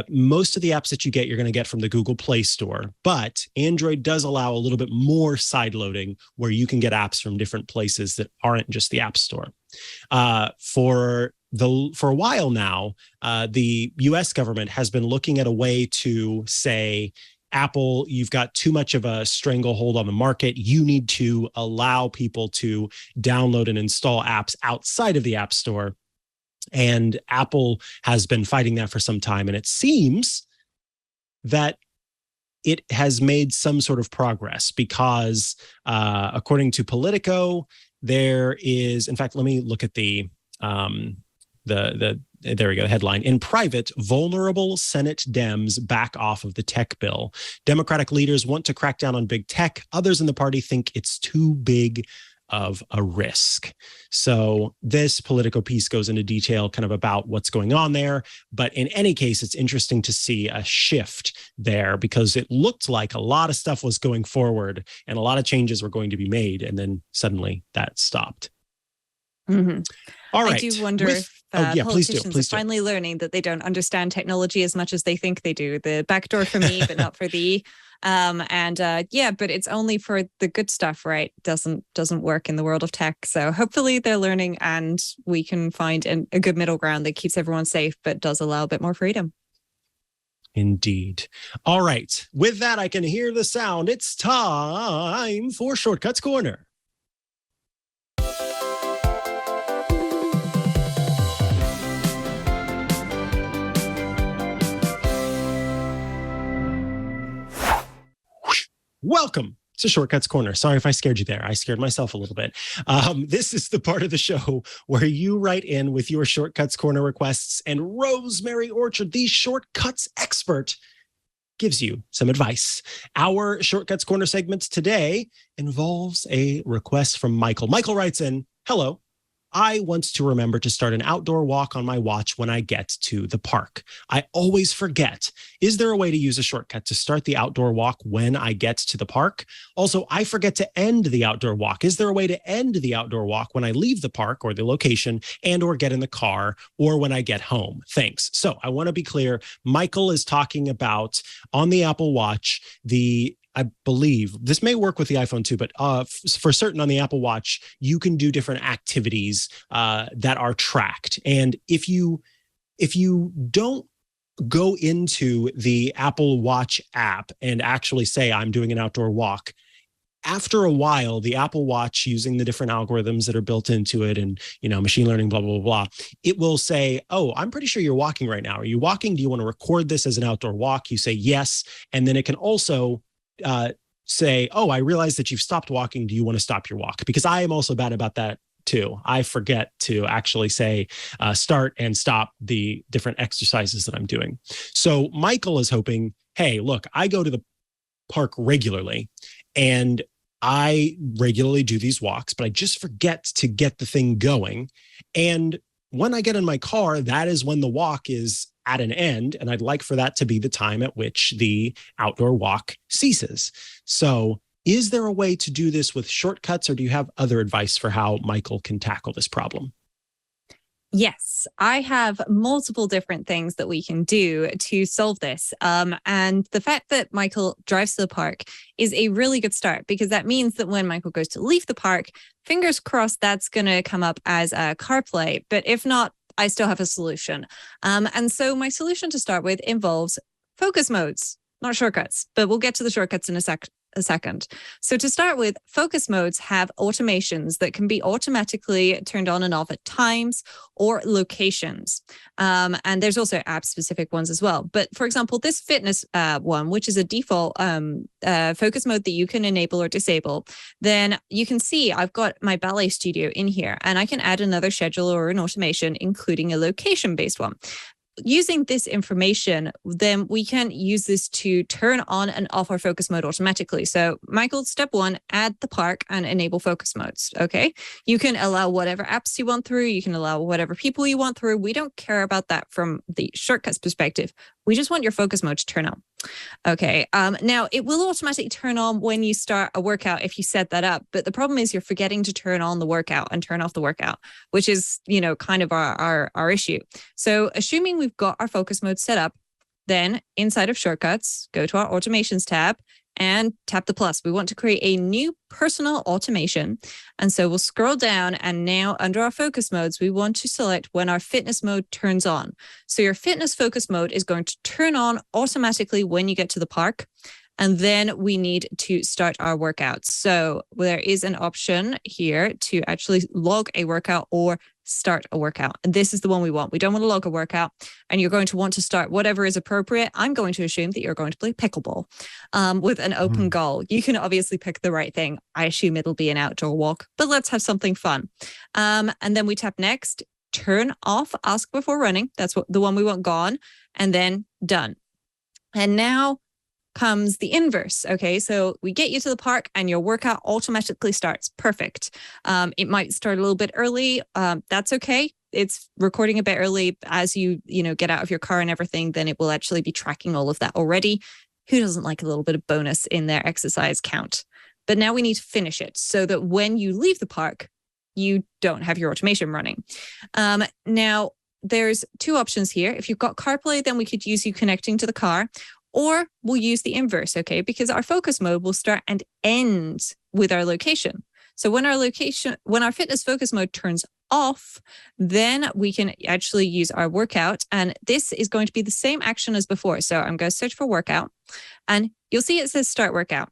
Most of the apps that you get, you're going to get from the Google Play Store, but Android does allow a little bit more sideloading, where you can get apps from different places that aren't just the App Store. For a while now, the US government has been looking at a way to say, Apple, you've got too much of a stranglehold on the market. You need to allow people to download and install apps outside of the App Store. And Apple has been fighting that for some time. And it seems that it has made some sort of progress because, according to Politico, there is, in fact, let me look at there we go, the headline. In private, vulnerable Senate Dems back off of the tech bill. Democratic leaders want to crack down on big tech. Others in the party think it's too big of a risk. So this Politico piece goes into detail kind of about what's going on there. But in any case, it's interesting to see a shift there, because it looked like a lot of stuff was going forward and a lot of changes were going to be made. And then suddenly that stopped. Mm-hmm. All right. I do wonder if politicians please are finally learning that they don't understand technology as much as they think they do. The back door for me, but not for thee. But it's only for the good stuff, right? Doesn't work in the world of tech. So hopefully they're learning, and we can find a good middle ground that keeps everyone safe, but does allow a bit more freedom. Indeed. All right. With that, I can hear the sound. It's time for Shortcuts Corner. Welcome to Shortcuts Corner. Sorry if I scared you there. I scared myself a little bit. This is the part of the show where you write in with your Shortcuts Corner requests, and Rosemary Orchard, the shortcuts expert, gives you some advice. Our Shortcuts Corner segment today involves a request from Michael. Michael writes in, "Hello. I want to remember to start an outdoor walk on my watch when I get to the park. I always forget. Is there a way to use a shortcut to start the outdoor walk when I get to the park? Also, I forget to end the outdoor walk. Is there a way to end the outdoor walk when I leave the park or the location and or get in the car or when I get home? Thanks." So I want to be clear. Michael is talking about on the Apple Watch, I believe this may work with the iPhone too, but for certain on the Apple Watch, you can do different activities that are tracked. And if you don't go into the Apple Watch app and actually say, I'm doing an outdoor walk, after a while, the Apple Watch, using the different algorithms that are built into it and, machine learning, blah, blah, blah, blah, it will say, oh, I'm pretty sure you're walking right now. Are you walking? Do you want to record this as an outdoor walk? You say yes. And then it can also say, oh, I realize that you've stopped walking. Do you want to stop your walk? Because I am also bad about that too. I forget to actually say start and stop the different exercises that I'm doing. So Michael is hoping, hey, look, I go to the park regularly and I regularly do these walks, but I just forget to get the thing going. And when I get in my car, that is when the walk is at an end. And I'd like for that to be the time at which the outdoor walk ceases. So is there a way to do this with shortcuts, or do you have other advice for how Michael can tackle this problem? Yes, I have multiple different things that we can do to solve this. And the fact that Michael drives to the park is a really good start, because that means that when Michael goes to leave the park, fingers crossed, that's going to come up as a CarPlay. But if not, I still have a solution. And so my solution to start with involves focus modes, not shortcuts, but we'll get to the shortcuts in a second. So to start with, focus modes have automations that can be automatically turned on and off at times or locations. And there's also app-specific ones as well. But for example, this fitness one, which is a default focus mode that you can enable or disable, then you can see I've got my ballet studio in here, and I can add another schedule or an automation, including a location-based one. Using this information, then we can use this to turn on and off our focus mode automatically. So Michael, step one, add the park and enable focus modes. Okay. You can allow whatever apps you want through. You can allow whatever people you want through. We don't care about that from the shortcuts perspective. We just want your focus mode to turn on. Okay. Now it will automatically turn on when you start a workout if you set that up. But the problem is you're forgetting to turn on the workout and turn off the workout, which is, kind of our issue. So assuming we've got our focus mode set up, then inside of shortcuts, go to our automations tab and tap the plus. We want to create a new personal automation. And so we'll scroll down, and now under our focus modes, we want to select when our fitness mode turns on. So your fitness focus mode is going to turn on automatically when you get to the park. And then we need to start our workouts. So there is an option here to actually log a workout or start a workout. And this is the one we want. We don't want to log a workout, and you're going to want to start whatever is appropriate. I'm going to assume that you're going to play pickleball with an open goal. You can obviously pick the right thing. I assume it'll be an outdoor walk, but let's have something fun. And then we tap next, turn off ask before running. That's the one we want gone, and then done. And now comes the inverse. Okay, so we get you to the park and your workout automatically starts. Perfect. It might start a little bit early. That's okay. It's recording a bit early as you get out of your car and everything. Then it will actually be tracking all of that already. Who doesn't like a little bit of bonus in their exercise count? But now we need to finish it so that when you leave the park, you don't have your automation running. Now there's two options here. If you've got CarPlay, then we could use you connecting to the car. Or we'll use the inverse, okay? Because our focus mode will start and end with our location. So when our fitness focus mode turns off, then we can actually use our workout. And this is going to be the same action as before. So I'm going to search for workout, and you'll see it says start workout.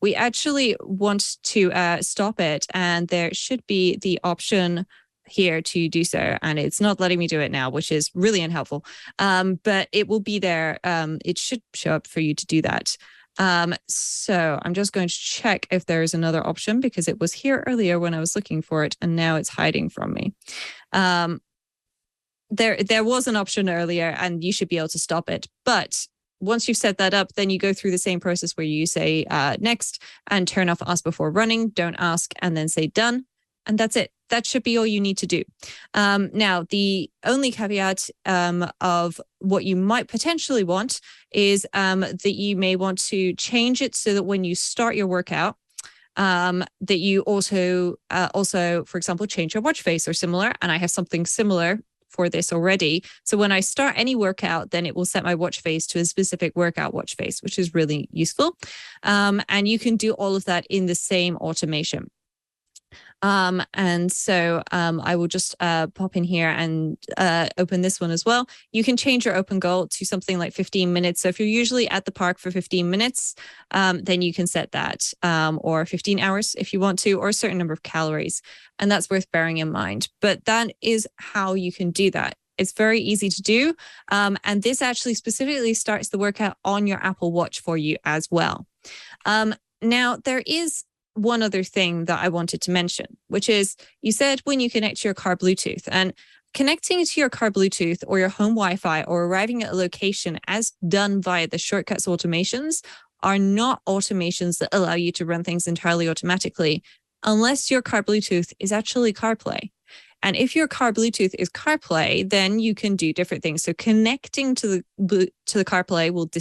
We actually want to stop it, and there should be the option here to do so, and it's not letting me do it now, which is really unhelpful, but it will be there. It should show up for you to do that. So I'm just going to check if there is another option, because it was here earlier when I was looking for it, and now it's hiding from me. There was an option earlier, and you should be able to stop it, but once you've set that up, then you go through the same process where you say next and turn off ask before running, don't ask, and then say done. And that's it. That should be all you need to do. Now, the only caveat of what you might potentially want is that you may want to change it so that when you start your workout, that you also, for example, change your watch face or similar. And I have something similar for this already. So when I start any workout, then it will set my watch face to a specific workout watch face, which is really useful. And you can do all of that in the same automation. And so I will just pop in here and open this one as well. You can change your open goal to something like 15 minutes. So if you're usually at the park for 15 minutes, then you can set that, or 15 hours if you want to, or a certain number of calories. And that's worth bearing in mind. But that is how you can do that. It's very easy to do. And this actually specifically starts the workout on your Apple Watch for you as well. Now, there is one other thing that I wanted to mention, which is you said when you connect to your car Bluetooth, and connecting to your car Bluetooth or your home Wi-Fi or arriving at a location as done via the shortcuts automations are not automations that allow you to run things entirely automatically unless your car Bluetooth is actually CarPlay. And if your car Bluetooth is CarPlay, then you can do different things. So connecting to the CarPlay would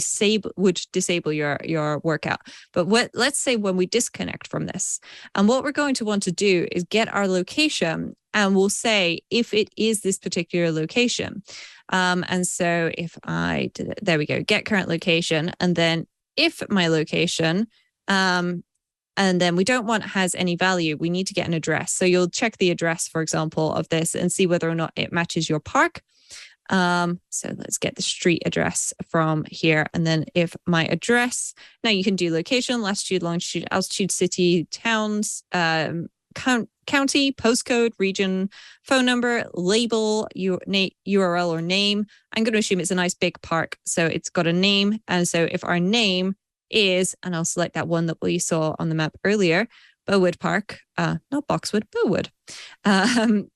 disable your workout. But let's say when we disconnect from this, and what we're going to want to do is get our location, and we'll say if it is this particular location. And so if I did it, there we go, get current location, and then if my location, and then we don't want has any value, we need to get an address. So you'll check the address, for example, of this and see whether or not it matches your park. So let's get the street address from here. And then if my address, now you can do location, latitude, longitude, altitude, city, towns, county, postcode, region, phone number, label, your URL or name. I'm going to assume it's a nice big park. So it's got a name. And so if our name is, and I'll select that one that we saw on the map earlier, Bowood Park, not Boxwood, Bowood. And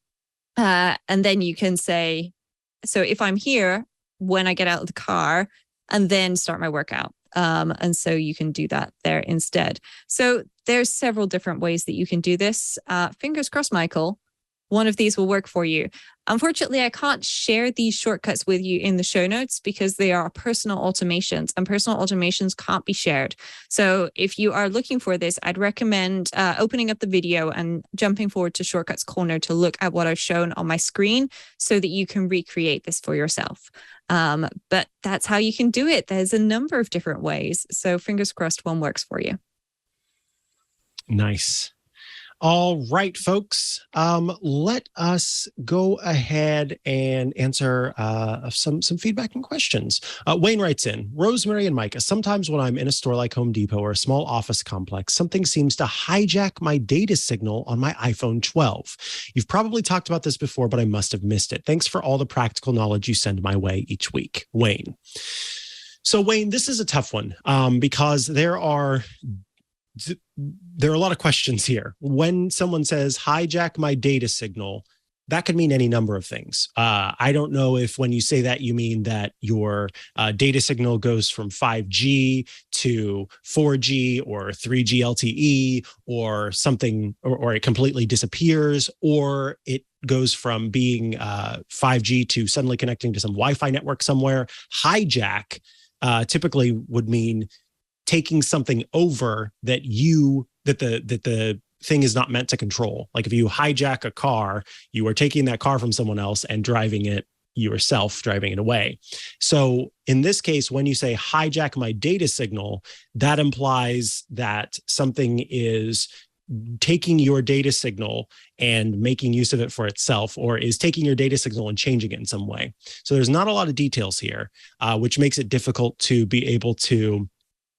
then you can say, so if I'm here when I get out of the car and then start my workout. And so you can do that there instead. So there's several different ways that you can do this. Fingers crossed, Michael, one of these will work for you. Unfortunately, I can't share these shortcuts with you in the show notes because they are personal automations, and personal automations can't be shared. So if you are looking for this, I'd recommend opening up the video and jumping forward to Shortcuts Corner to look at what I've shown on my screen so that you can recreate this for yourself. But that's how you can do it. There's a number of different ways. So fingers crossed one works for you. Nice. All right, folks, let us go ahead and answer some feedback and questions. Wayne writes in, Rosemary and Mikah, sometimes when I'm in a store like Home Depot or a small office complex, something seems to hijack my data signal on my iPhone 12. You've probably talked about this before, but I must have missed it. Thanks for all the practical knowledge you send my way each week. Wayne. So, Wayne, this is a tough one because there are a lot of questions here. When someone says hijack my data signal, that could mean any number of things. I don't know if when you say that, you mean that your data signal goes from 5G to 4G or 3G LTE or something, or it completely disappears, or it goes from being 5G to suddenly connecting to some Wi-Fi network somewhere. Hijack typically would mean taking something over that the thing is not meant to control. Like if you hijack a car, you are taking that car from someone else and driving it yourself, driving it away. So in this case, when you say hijack my data signal, that implies that something is taking your data signal and making use of it for itself, or is taking your data signal and changing it in some way. So there's not a lot of details here, which makes it difficult to be able to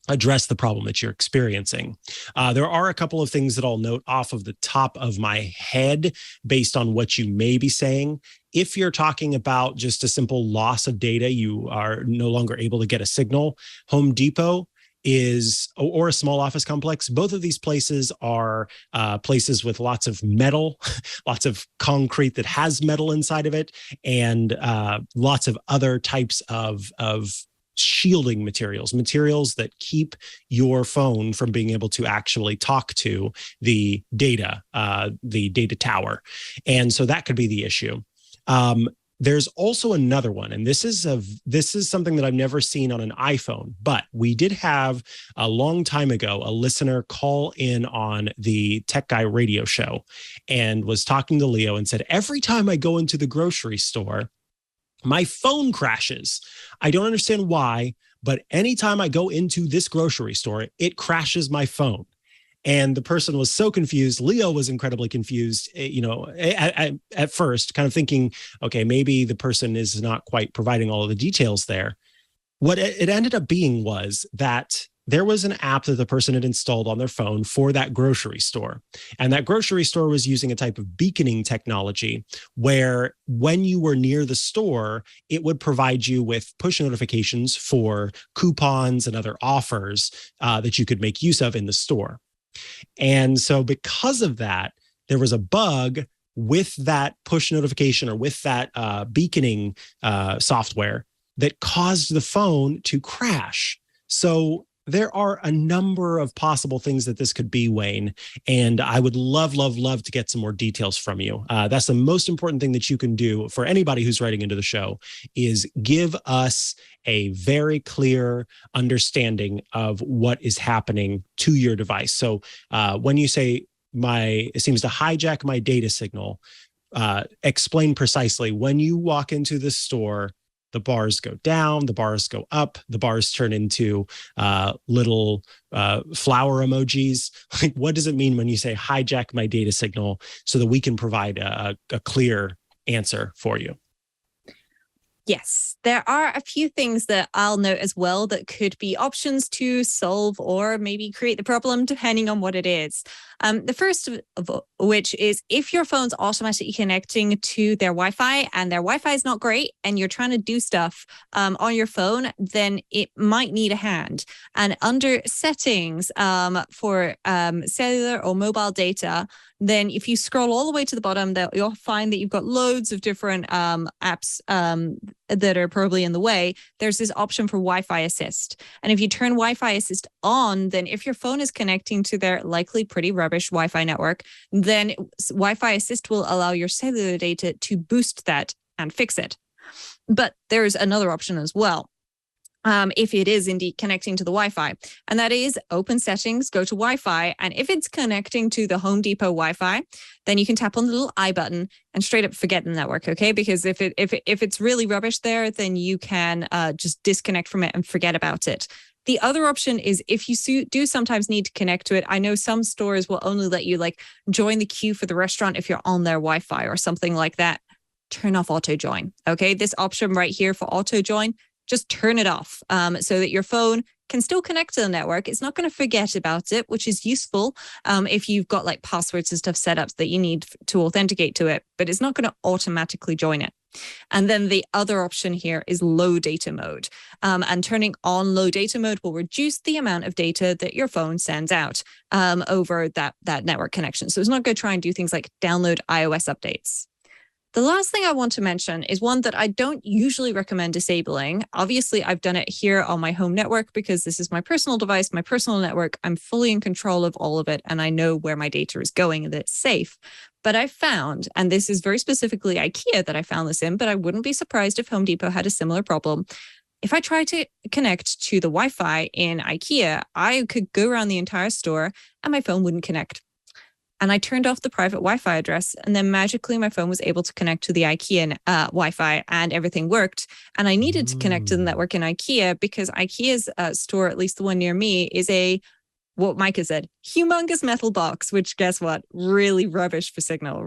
address the problem that you're experiencing. There are a couple of things that I'll note off of the top of my head based on what you may be saying. If you're talking about just a simple loss of data, you are no longer able to get a signal. Home Depot or a small office complex. Both of these places are places with lots of metal, lots of concrete that has metal inside of it, and lots of other types of shielding materials that keep your phone from being able to actually talk to the data tower. And so that could be the issue. There's also another one, and this is something that I've never seen on an iPhone, but we did have a long time ago a listener call in on the Tech Guy radio show and was talking to Leo and said, every time I go into the grocery store, my phone crashes. I don't understand why, but anytime I go into this grocery store, it crashes my phone. And the person was so confused. Leo was incredibly confused, at first, kind of thinking, okay, maybe the person is not quite providing all of the details there. What it ended up being was that there was an app that the person had installed on their phone for that grocery store. And that grocery store was using a type of beaconing technology where when you were near the store, it would provide you with push notifications for coupons and other offers that you could make use of in the store. And so because of that, there was a bug with that push notification or with that beaconing software that caused the phone to crash. So there are a number of possible things that this could be, Wayne, and I would love to get some more details from you. That's the most important thing that you can do for anybody who's writing into the show is give us a very clear understanding of what is happening to your device. So when you say it seems to hijack my data signal, explain precisely when you walk into the store, the bars go down, the bars go up, the bars turn into little flower emojis. Like, what does it mean when you say hijack my data signal so that we can provide a clear answer for you? Yes, there are a few things that I'll note as well that could be options to solve or maybe create the problem depending on what it is. The first of which is if your phone's automatically connecting to their Wi-Fi and their Wi-Fi is not great and you're trying to do stuff on your phone, then it might need a hand. And under settings for cellular or mobile data, then if you scroll all the way to the bottom, you'll find that you've got loads of different apps that are probably in the way. There's this option for Wi-Fi assist. And if you turn Wi-Fi assist on, then if your phone is connecting to their likely pretty rubbish Wi-Fi network, then Wi-Fi assist will allow your cellular data to boost that and fix it. But there's another option as well. If it is indeed connecting to the Wi-Fi, and that is open settings, go to Wi-Fi, and if it's connecting to the Home Depot Wi-Fi, then you can tap on the little I button and straight up forget the network, okay? Because if it's really rubbish there, then you can just disconnect from it and forget about it. The other option is if you do sometimes need to connect to it. I know some stores will only let you like join the queue for the restaurant if you're on their Wi-Fi or something like that. Turn off auto join, okay? This option right here for auto join, just turn it off so that your phone can still connect to the network. It's not going to forget about it, which is useful if you've got like passwords and stuff set up that you need to authenticate to it, but it's not going to automatically join it. And then the other option here is low data mode. And turning on low data mode will reduce the amount of data that your phone sends out over that network connection. So it's not going to try and do things like download iOS updates. The last thing I want to mention is one that I don't usually recommend disabling. Obviously, I've done it here on my home network because this is my personal device, my personal network. I'm fully in control of all of it, and I know where my data is going and that it's safe. But I found, and this is very specifically IKEA that I found this in, but I wouldn't be surprised if Home Depot had a similar problem. If I tried to connect to the Wi-Fi in IKEA, I could go around the entire store and my phone wouldn't connect. And I turned off the private Wi-Fi address, and then magically my phone was able to connect to the IKEA Wi-Fi, and everything worked. And I needed to connect to the network in IKEA because IKEA's store, at least the one near me, is what Mikah said, humongous metal box, which guess what? Really rubbish for signal.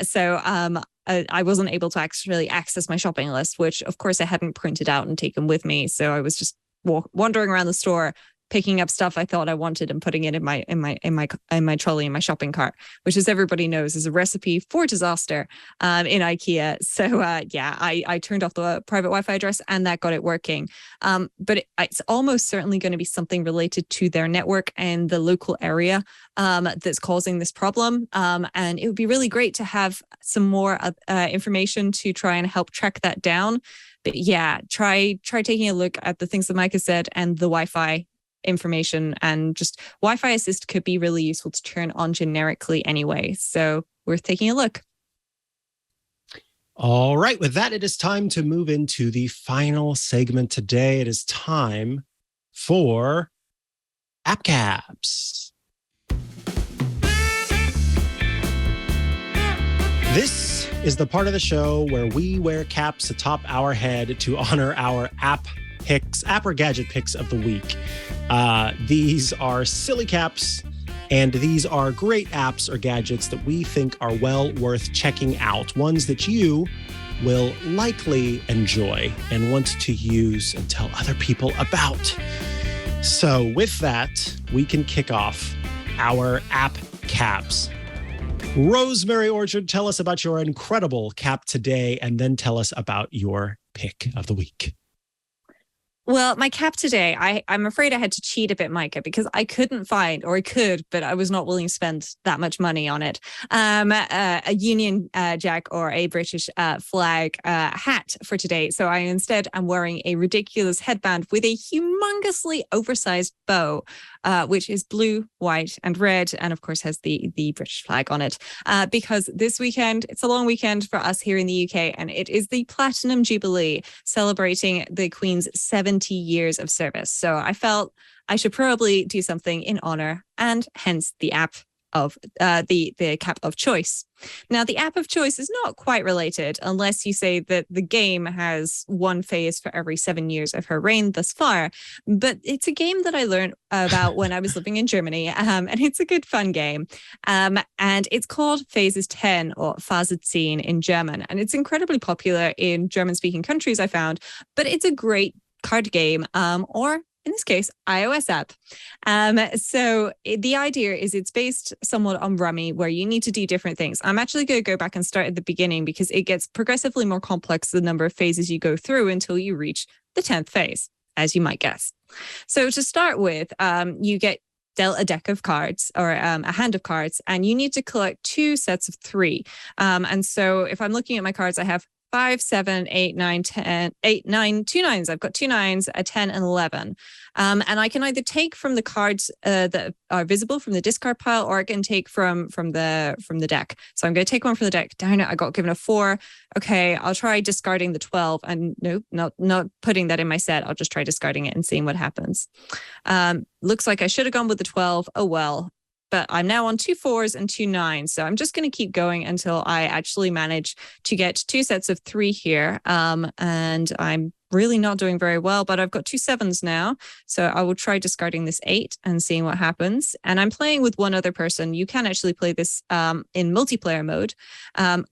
So I wasn't able to actually access my shopping list, which of course I hadn't printed out and taken with me. So I was just wandering around the store, picking up stuff I thought I wanted and putting it in my trolley, in my shopping cart, which, as everybody knows, is a recipe for disaster in IKEA. So I turned off the private Wi-Fi address and that got it working. But it's almost certainly going to be something related to their network and the local area that's causing this problem. And it would be really great to have some more information to try and help track that down. But yeah, try taking a look at the things that Mikah said and the Wi-Fi information, and just Wi-Fi assist could be really useful to turn on generically anyway. So worth taking a look. All right. With that, it is time to move into the final segment today. It is time for App Caps. This is the part of the show where we wear caps atop our head to honor our app or gadget picks of the week. These are silly caps, and these are great apps or gadgets that we think are well worth checking out. Ones that you, will likely enjoy and want to use and tell other people about. So with that, we can kick off our app caps. Rosemary Orchard, tell us about your incredible cap today, and then tell us about your pick of the week. Well, my cap today, I'm afraid I had to cheat a bit, Mikah, because I couldn't find, or I could, but I was not willing to spend that much money on it, a Union Jack or a British flag hat for today. So I instead am wearing a ridiculous headband with a humongously oversized bow, which is blue, white, and red, and of course has the British flag on it. Because this weekend, it's a long weekend for us here in the UK, and it is the Platinum Jubilee, celebrating the Queen's 70 years of service. So I felt I should probably do something in honor, and hence the app of the cap of choice. Now, the app of choice is not quite related unless you say that the game has one phase for every 7 years of her reign thus far. But it's a game that I learned about when I was living in Germany, and it's a good fun game. And it's called Phases 10 or Phase 10 in German, and it's incredibly popular in German-speaking countries, I found. But it's a great card game, or in this case, iOS app. So the idea is it's based somewhat on Rummy, where you need to do different things. I'm actually going to go back and start at the beginning because it gets progressively more complex the number of phases you go through until you reach the 10th phase, as you might guess. So to start with, you get dealt a deck of cards or a hand of cards, and you need to collect 2 sets of 3. And so if I'm looking at my cards, I have 5, 7, 8, 9, 10, 8, 9, 2 9s. I've got 2 9s, a 10, and 11. And I can either take from the cards that are visible from the discard pile, or I can take from the deck. So I'm going to take one from the deck. Darn it, I got given a 4. Okay, I'll try discarding the 12. And nope, not putting that in my set. I'll just try discarding it and seeing what happens. Looks like I should have gone with the 12. Oh well. But I'm now on 2 4s and 2 9s. So I'm just going to keep going until I actually manage to get 2 sets of 3 here. And I'm really not doing very well, but I've got 2 7s now. So I will try discarding this 8 and seeing what happens. And I'm playing with one other person. You can actually play this in multiplayer mode.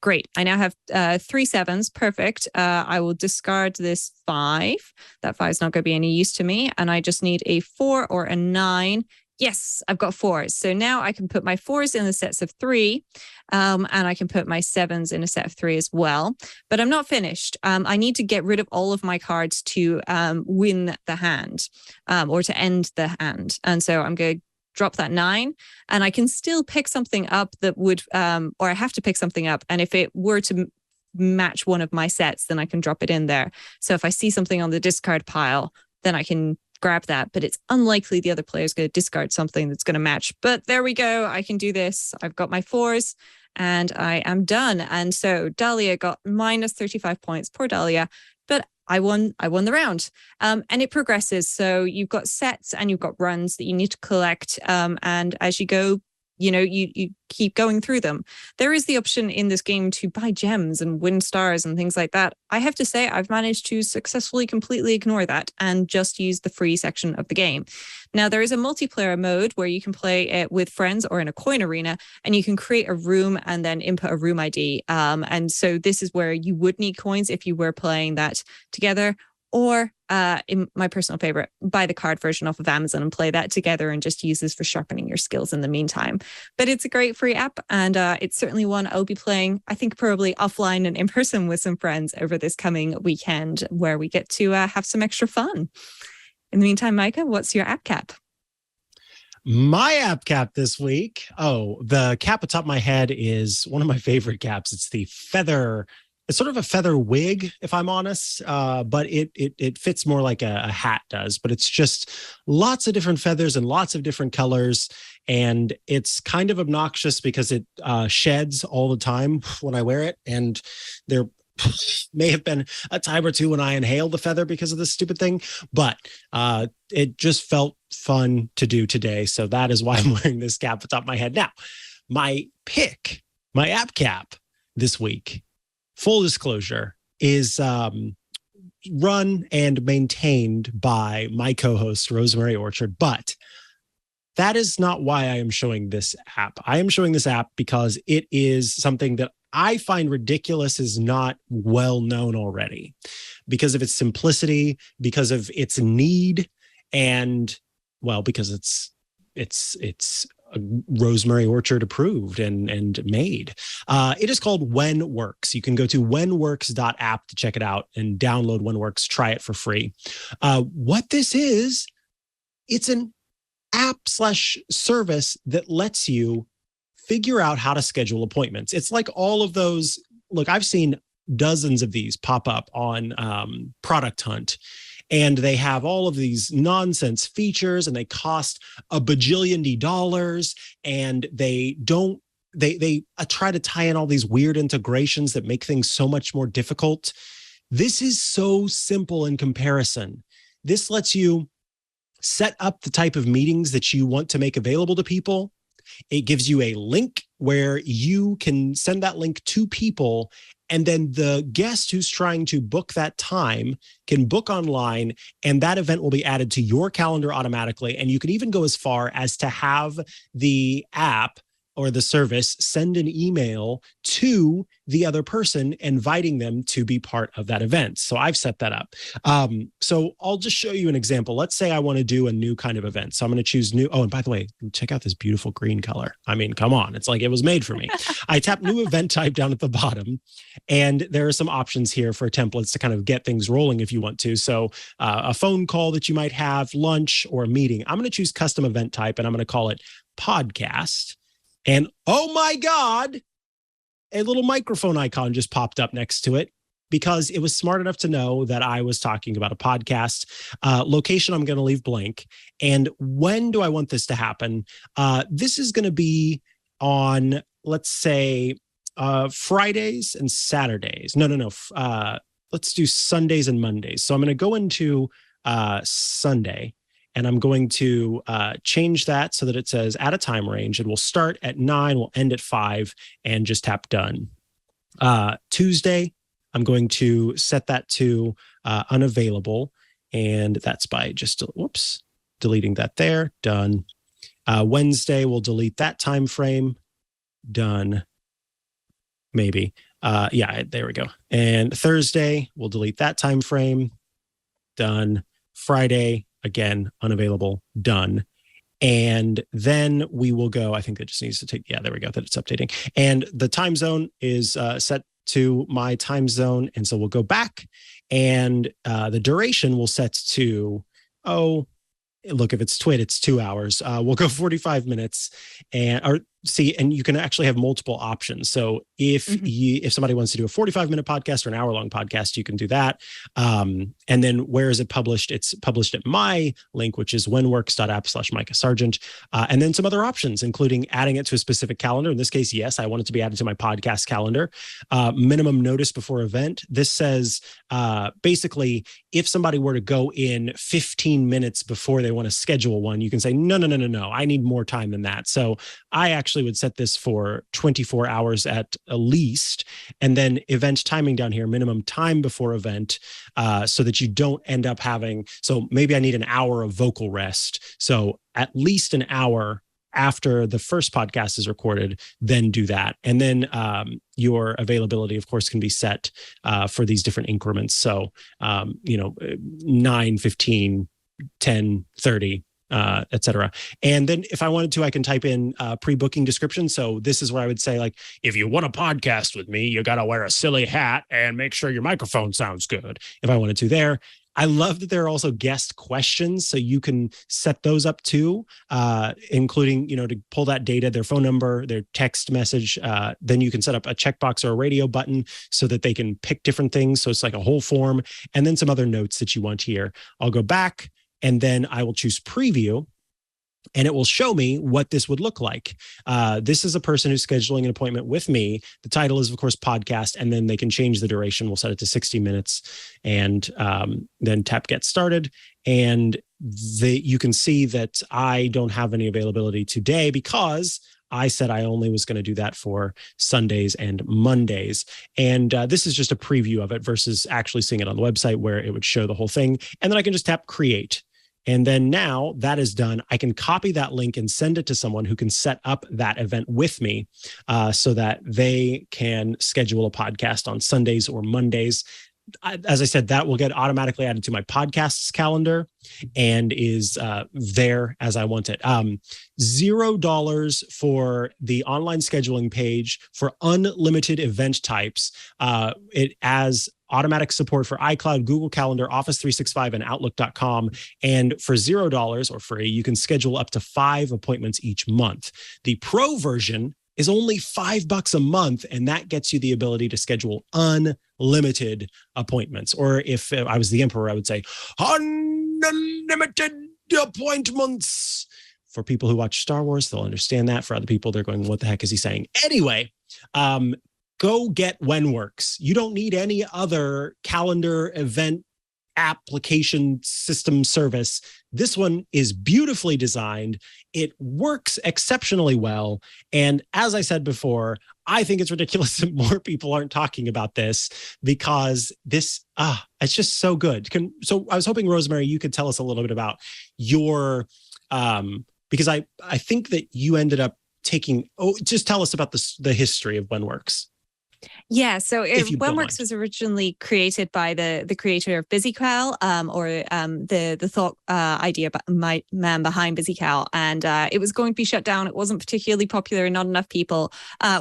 Great. I now have 3 7s. Perfect. I will discard this 5. That 5 is not going to be any use to me. And I just need a 4 or a 9. Yes, I've got 4s. So now I can put my 4s in the sets of 3, and I can put my 7s in a set of 3 as well. But I'm not finished. I need to get rid of all of my cards to win the hand, or to end the hand. And so I'm going to drop that 9, and I can still pick something up that would, or I have to pick something up. And if it were to match one of my sets, then I can drop it in there. So if I see something on the discard pile, then I can grab that, but it's unlikely the other player is going to discard something that's going to match. But there we go. I can do this. I've got my 4s and I am done. And so Dahlia got minus 35 points. Poor Dahlia. But I won the round. And it progresses. So you've got sets and you've got runs that you need to collect. And as you go, you keep going through them. There is the option in this game to buy gems and win stars and things like that. I have to say I've managed to successfully completely ignore that and just use the free section of the game. Now, there is a multiplayer mode where you can play it with friends or in a coin arena, and you can create a room and then input a room ID. And so this is where you would need coins if you were playing that together. Or in my personal favorite, buy the card version off of Amazon and play that together and just use this for sharpening your skills in the meantime. But it's a great free app, and it's certainly one I'll be playing, I think, probably offline and in person with some friends over this coming weekend, where we get to have some extra fun. In the meantime, Mikah, what's your app cap? My app cap this week. Oh, the cap atop my head is one of my favorite caps. It's the feather. It's sort of a feather wig, if I'm honest, but it fits more like a hat does. But it's just lots of different feathers and lots of different colors. And it's kind of obnoxious because it sheds all the time when I wear it. And there may have been a time or two when I inhaled the feather because of this stupid thing. But it just felt fun to do today. So that is why I'm wearing this cap atop my head. Now, my pick, my app cap this week, full disclosure, is run and maintained by my co-host, Rosemary Orchard. But that is not why I am showing this app. I am showing this app because it is something that I find ridiculous is not well known already because of its simplicity, because of its need, and well, because it's Rosemary Orchard approved and made. It is called WhenWorks. You can go to whenworks.app to check it out and download WhenWorks, try it for free. What this is, it's an app/service that lets you figure out how to schedule appointments. It's like all of those. Look, I've seen dozens of these pop up on Product Hunt, and they have all of these nonsense features, and they cost a bajillion dollars, and they try to tie in all these weird integrations that make things so much more difficult. This is so simple in comparison. This lets you set up the type of meetings that you want to make available to people. It gives you a link where you can send that link to people, and then the guest who's trying to book that time can book online, and that event will be added to your calendar automatically. And you can even go as far as to have the app or the service send an email to the other person, inviting them to be part of that event. So I've set that up. So I'll just show you an example. Let's say I want to do a new kind of event. So I'm going to choose new. Oh, and by the way, check out this beautiful green color. I mean, come on. It's like it was made for me. I tap new event type down at the bottom, and there are some options here for templates to kind of get things rolling if you want to. So a phone call that you might have, lunch, or a meeting. I'm going to choose custom event type, and I'm going to call it podcast. And oh my God, a little microphone icon just popped up next to it because it was smart enough to know that I was talking about a podcast. Location, I'm going to leave blank. And when do I want this to happen? This is going to be on, let's say, Fridays and Saturdays. No. Let's do Sundays and Mondays. So I'm going to go into Sunday. And I'm going to change that so that it says add a time range. It will start at 9, we'll end at 5, and just tap done. Tuesday, I'm going to set that to unavailable. And that's by just, deleting that there. Done. Wednesday, we'll delete that time frame. Done. Maybe. Yeah, there we go. And Thursday, we'll delete that time frame. Done. Friday, again, unavailable, done. And then we will go, I think that just needs to take, yeah, there we go, that it's updating. And the time zone is set to my time zone. And so we'll go back, and the duration will set to, look, if it's TWiT, it's 2 hours. We'll go 45 minutes, and you can actually have multiple options. So if somebody wants to do a 45-minute podcast or an hour-long podcast, you can do that. And then where is it published? It's published at my link, which is whenworks.app/Mikah Sargent. And then some other options, including adding it to a specific calendar. In this case, yes, I want it to be added to my podcast calendar. Minimum notice before event. This says basically, if somebody were to go in 15 minutes before they want to schedule one, you can say, no, I need more time than that. So I actually would set this for 24 hours at least, and then event timing down here, minimum time before event, so that you don't end up having, so maybe I need an hour of vocal rest. So at least an hour after the first podcast is recorded, then do that. And then your availability, of course, can be set for these different increments. So, 9, 15, 10, 30, et cetera. And then if I wanted to, I can type in pre-booking description. So this is where I would say, like, if you want a podcast with me, you got to wear a silly hat and make sure your microphone sounds good. If I wanted to there. I love that there are also guest questions, so you can set those up too, including, to pull that data, their phone number, their text message. Then you can set up a checkbox or a radio button so that they can pick different things. So it's like a whole form, and then some other notes that you want here. I'll go back, and then I will choose preview, and it will show me what this would look like. This is a person who's scheduling an appointment with me. The title is, of course, podcast, and then they can change the duration. We'll set it to 60 minutes, and then tap get started. And you can see that I don't have any availability today because I said I only was going to do that for Sundays and Mondays. And this is just a preview of it versus actually seeing it on the website where it would show the whole thing. And then I can just tap create. And then now that is done, I can copy that link and send it to someone who can set up that event with me so that they can schedule a podcast on Sundays or Mondays. As I said, that will get automatically added to my podcasts calendar and is there as I want it. $0 for the online scheduling page for unlimited event types. It has automatic support for iCloud, Google Calendar, Office 365, and Outlook.com. And for $0 or free, you can schedule up to 5 appointments each month. The Pro version is only $5 a month, and that gets you the ability to schedule unlimited appointments. Or if I was the emperor, I would say unlimited appointments. For people who watch Star Wars, they'll understand that. For other people, they're going, what the heck is he saying? Anyway, go get WhenWorks. You don't need any other calendar event application system service. This one is beautifully designed. It works exceptionally well. And as I said before, I think it's ridiculous that more people aren't talking about this because this, it's just so good. So I was hoping, Rosemary, you could tell us a little bit about your, because I think that you ended up just tell us about the history of WhenWorks. Yeah, so WhenWorks was originally created by the creator of BusyCal, or the thought idea man behind BusyCal, and it was going to be shut down. It wasn't particularly popular. Not enough people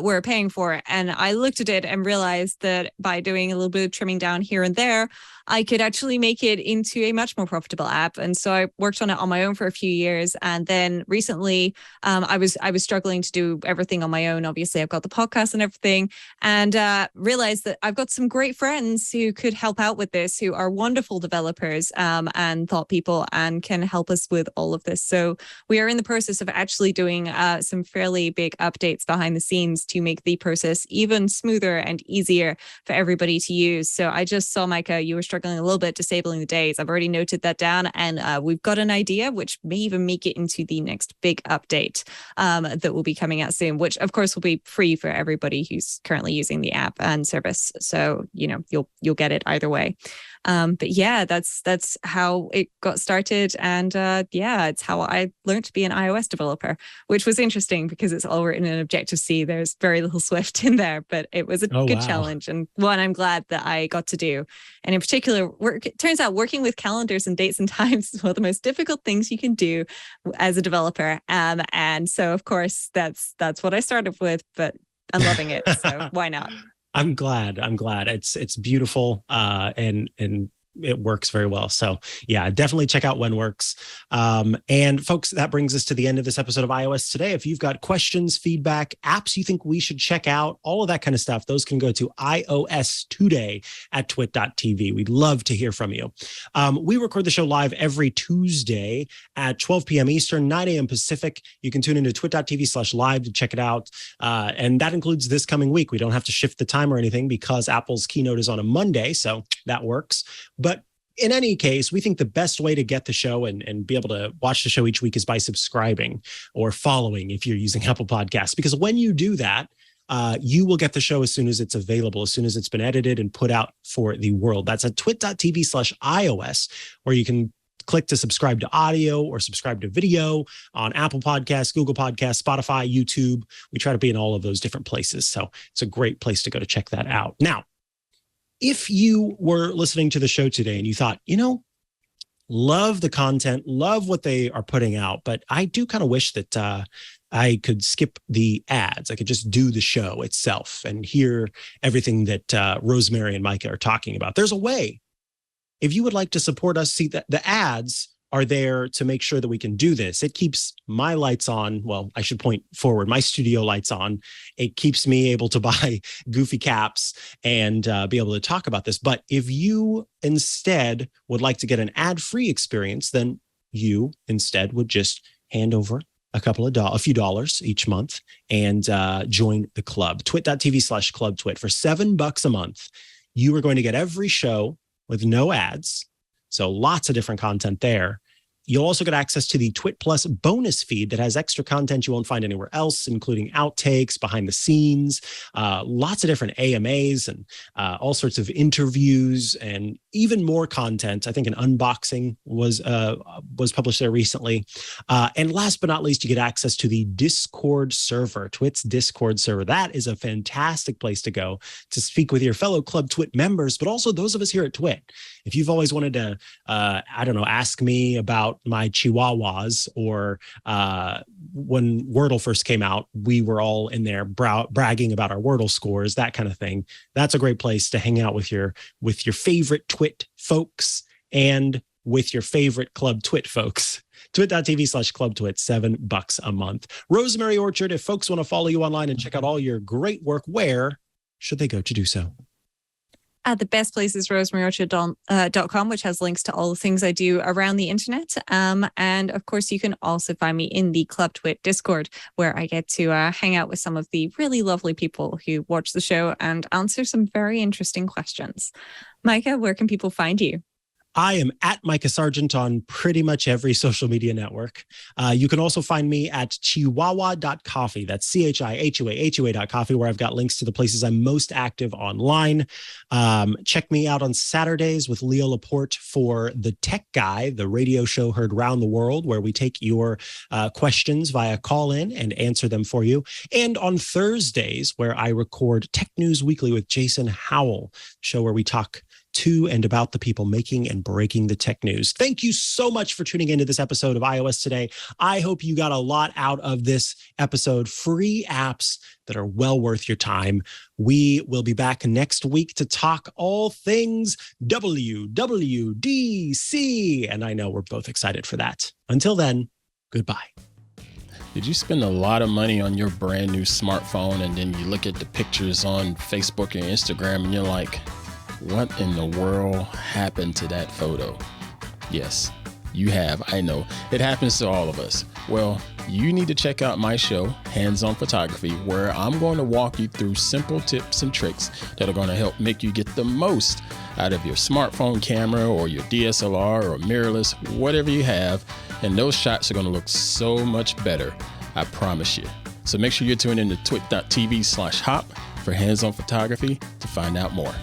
were paying for it, and I looked at it and realized that by doing a little bit of trimming down here and there, I could actually make it into a much more profitable app. And so I worked on it on my own for a few years. And then recently I was struggling to do everything on my own. Obviously, I've got the podcast and everything, and realized that I've got some great friends who could help out with this, who are wonderful developers and thought people, and can help us with all of this. So we are in the process of actually doing some fairly big updates behind the scenes to make the process even smoother and easier for everybody to use. So I just saw, Mikah, you were struggling a little bit disabling the days. I've already noted that down, and we've got an idea which may even make it into the next big update that will be coming out soon, which of course will be free for everybody who's currently using the app and service. So you'll get it either way. But yeah, that's how it got started, and it's how I learned to be an iOS developer, which was interesting because it's all written in Objective-C. There's very little Swift in there, but it was a good challenge, and one I'm glad that I got to do. And in particular, it turns out working with calendars and dates and times is one of the most difficult things you can do as a developer. And so of course that's what I started with, but I'm loving it. So why not? I'm glad. It's beautiful and it works very well. So yeah, definitely check out WhenWorks. And folks, that brings us to the end of this episode of iOS Today. If you've got questions, feedback, apps you think we should check out, all of that kind of stuff, those can go to iOS2day@twit.tv. We'd love to hear from you. We record the show live every Tuesday at 12 p.m. Eastern, 9 a.m. Pacific. You can tune into twit.tv/live to check it out. And that includes this coming week. We don't have to shift the time or anything because Apple's keynote is on a Monday. So that works. But in any case, we think the best way to get the show and be able to watch the show each week is by subscribing or following if you're using Apple Podcasts. Because when you do that, you will get the show as soon as it's available, as soon as it's been edited and put out for the world. That's at twit.tv/iOS, where you can click to subscribe to audio or subscribe to video on Apple Podcasts, Google Podcasts, Spotify, YouTube. We try to be in all of those different places. So it's a great place to go to check that out. Now, if you were listening to the show today and you thought, love the content, love what they are putting out, but I do kind of wish that I could skip the ads. I could just do the show itself and hear everything that Rosemary and Mikah are talking about. There's a way. If you would like to support us, see that the ads are there to make sure that we can do this. It keeps my lights on. Well, I should point forward, my studio lights on. It keeps me able to buy goofy caps and be able to talk about this. But if you instead would like to get an ad-free experience, then you instead would just hand over a few dollars each month and join the club. Twit.tv/clubtwit. For $7 a month, you are going to get every show with no ads. So lots of different content there You'll also get access to the Twit Plus bonus feed that has extra content you won't find anywhere else, including outtakes, behind the scenes, lots of different AMAs and all sorts of interviews and even more content. I think an unboxing was published there recently. And last but not least, you get access to the Discord server, Twit's Discord server. That is a fantastic place to go to speak with your fellow Club Twit members, but also those of us here at Twit. If you've always wanted to, ask me about my chihuahuas, or when Wordle first came out, we were all in there bragging about our Wordle scores, that kind of thing. That's a great place to hang out with your favorite Twit folks and with your favorite Club Twit folks. Twit.tv/ClubTwit, $7 a month. Rosemary Orchard, if folks want to follow you online and check out all your great work, where should they go to do so? The best place is rosemaryorchard.com, which has links to all the things I do around the internet. And of course, you can also find me in the Club Twit Discord, where I get to hang out with some of the really lovely people who watch the show and answer some very interesting questions. Mikah, where can people find you? I am at Mikah Sargent on pretty much every social media network. You can also find me at chihuahua.coffee. That's CHIHUA.coffee, where I've got links to the places I'm most active online. Check me out on Saturdays with Leo Laporte for The Tech Guy, the radio show heard around the world, where we take your questions via call-in and answer them for you. And on Thursdays, where I record Tech News Weekly with Jason Howell, show where we talk to and about the people making and breaking the tech news. Thank you so much for tuning into this episode of iOS Today. I hope you got a lot out of this episode. Free apps that are well worth your time. We will be back next week to talk all things WWDC. And I know we're both excited for that. Until then, goodbye. Did you spend a lot of money on your brand new smartphone and then you look at the pictures on Facebook and Instagram and you're like, what in the world happened to that photo? Yes, you have. I know. It happens to all of us. Well, you need to check out my show, Hands On Photography, where I'm going to walk you through simple tips and tricks that are going to help make you get the most out of your smartphone camera or your DSLR or mirrorless, whatever you have. And those shots are going to look so much better. I promise you. So make sure you're tuning in to twit.tv/hop for Hands On Photography to find out more.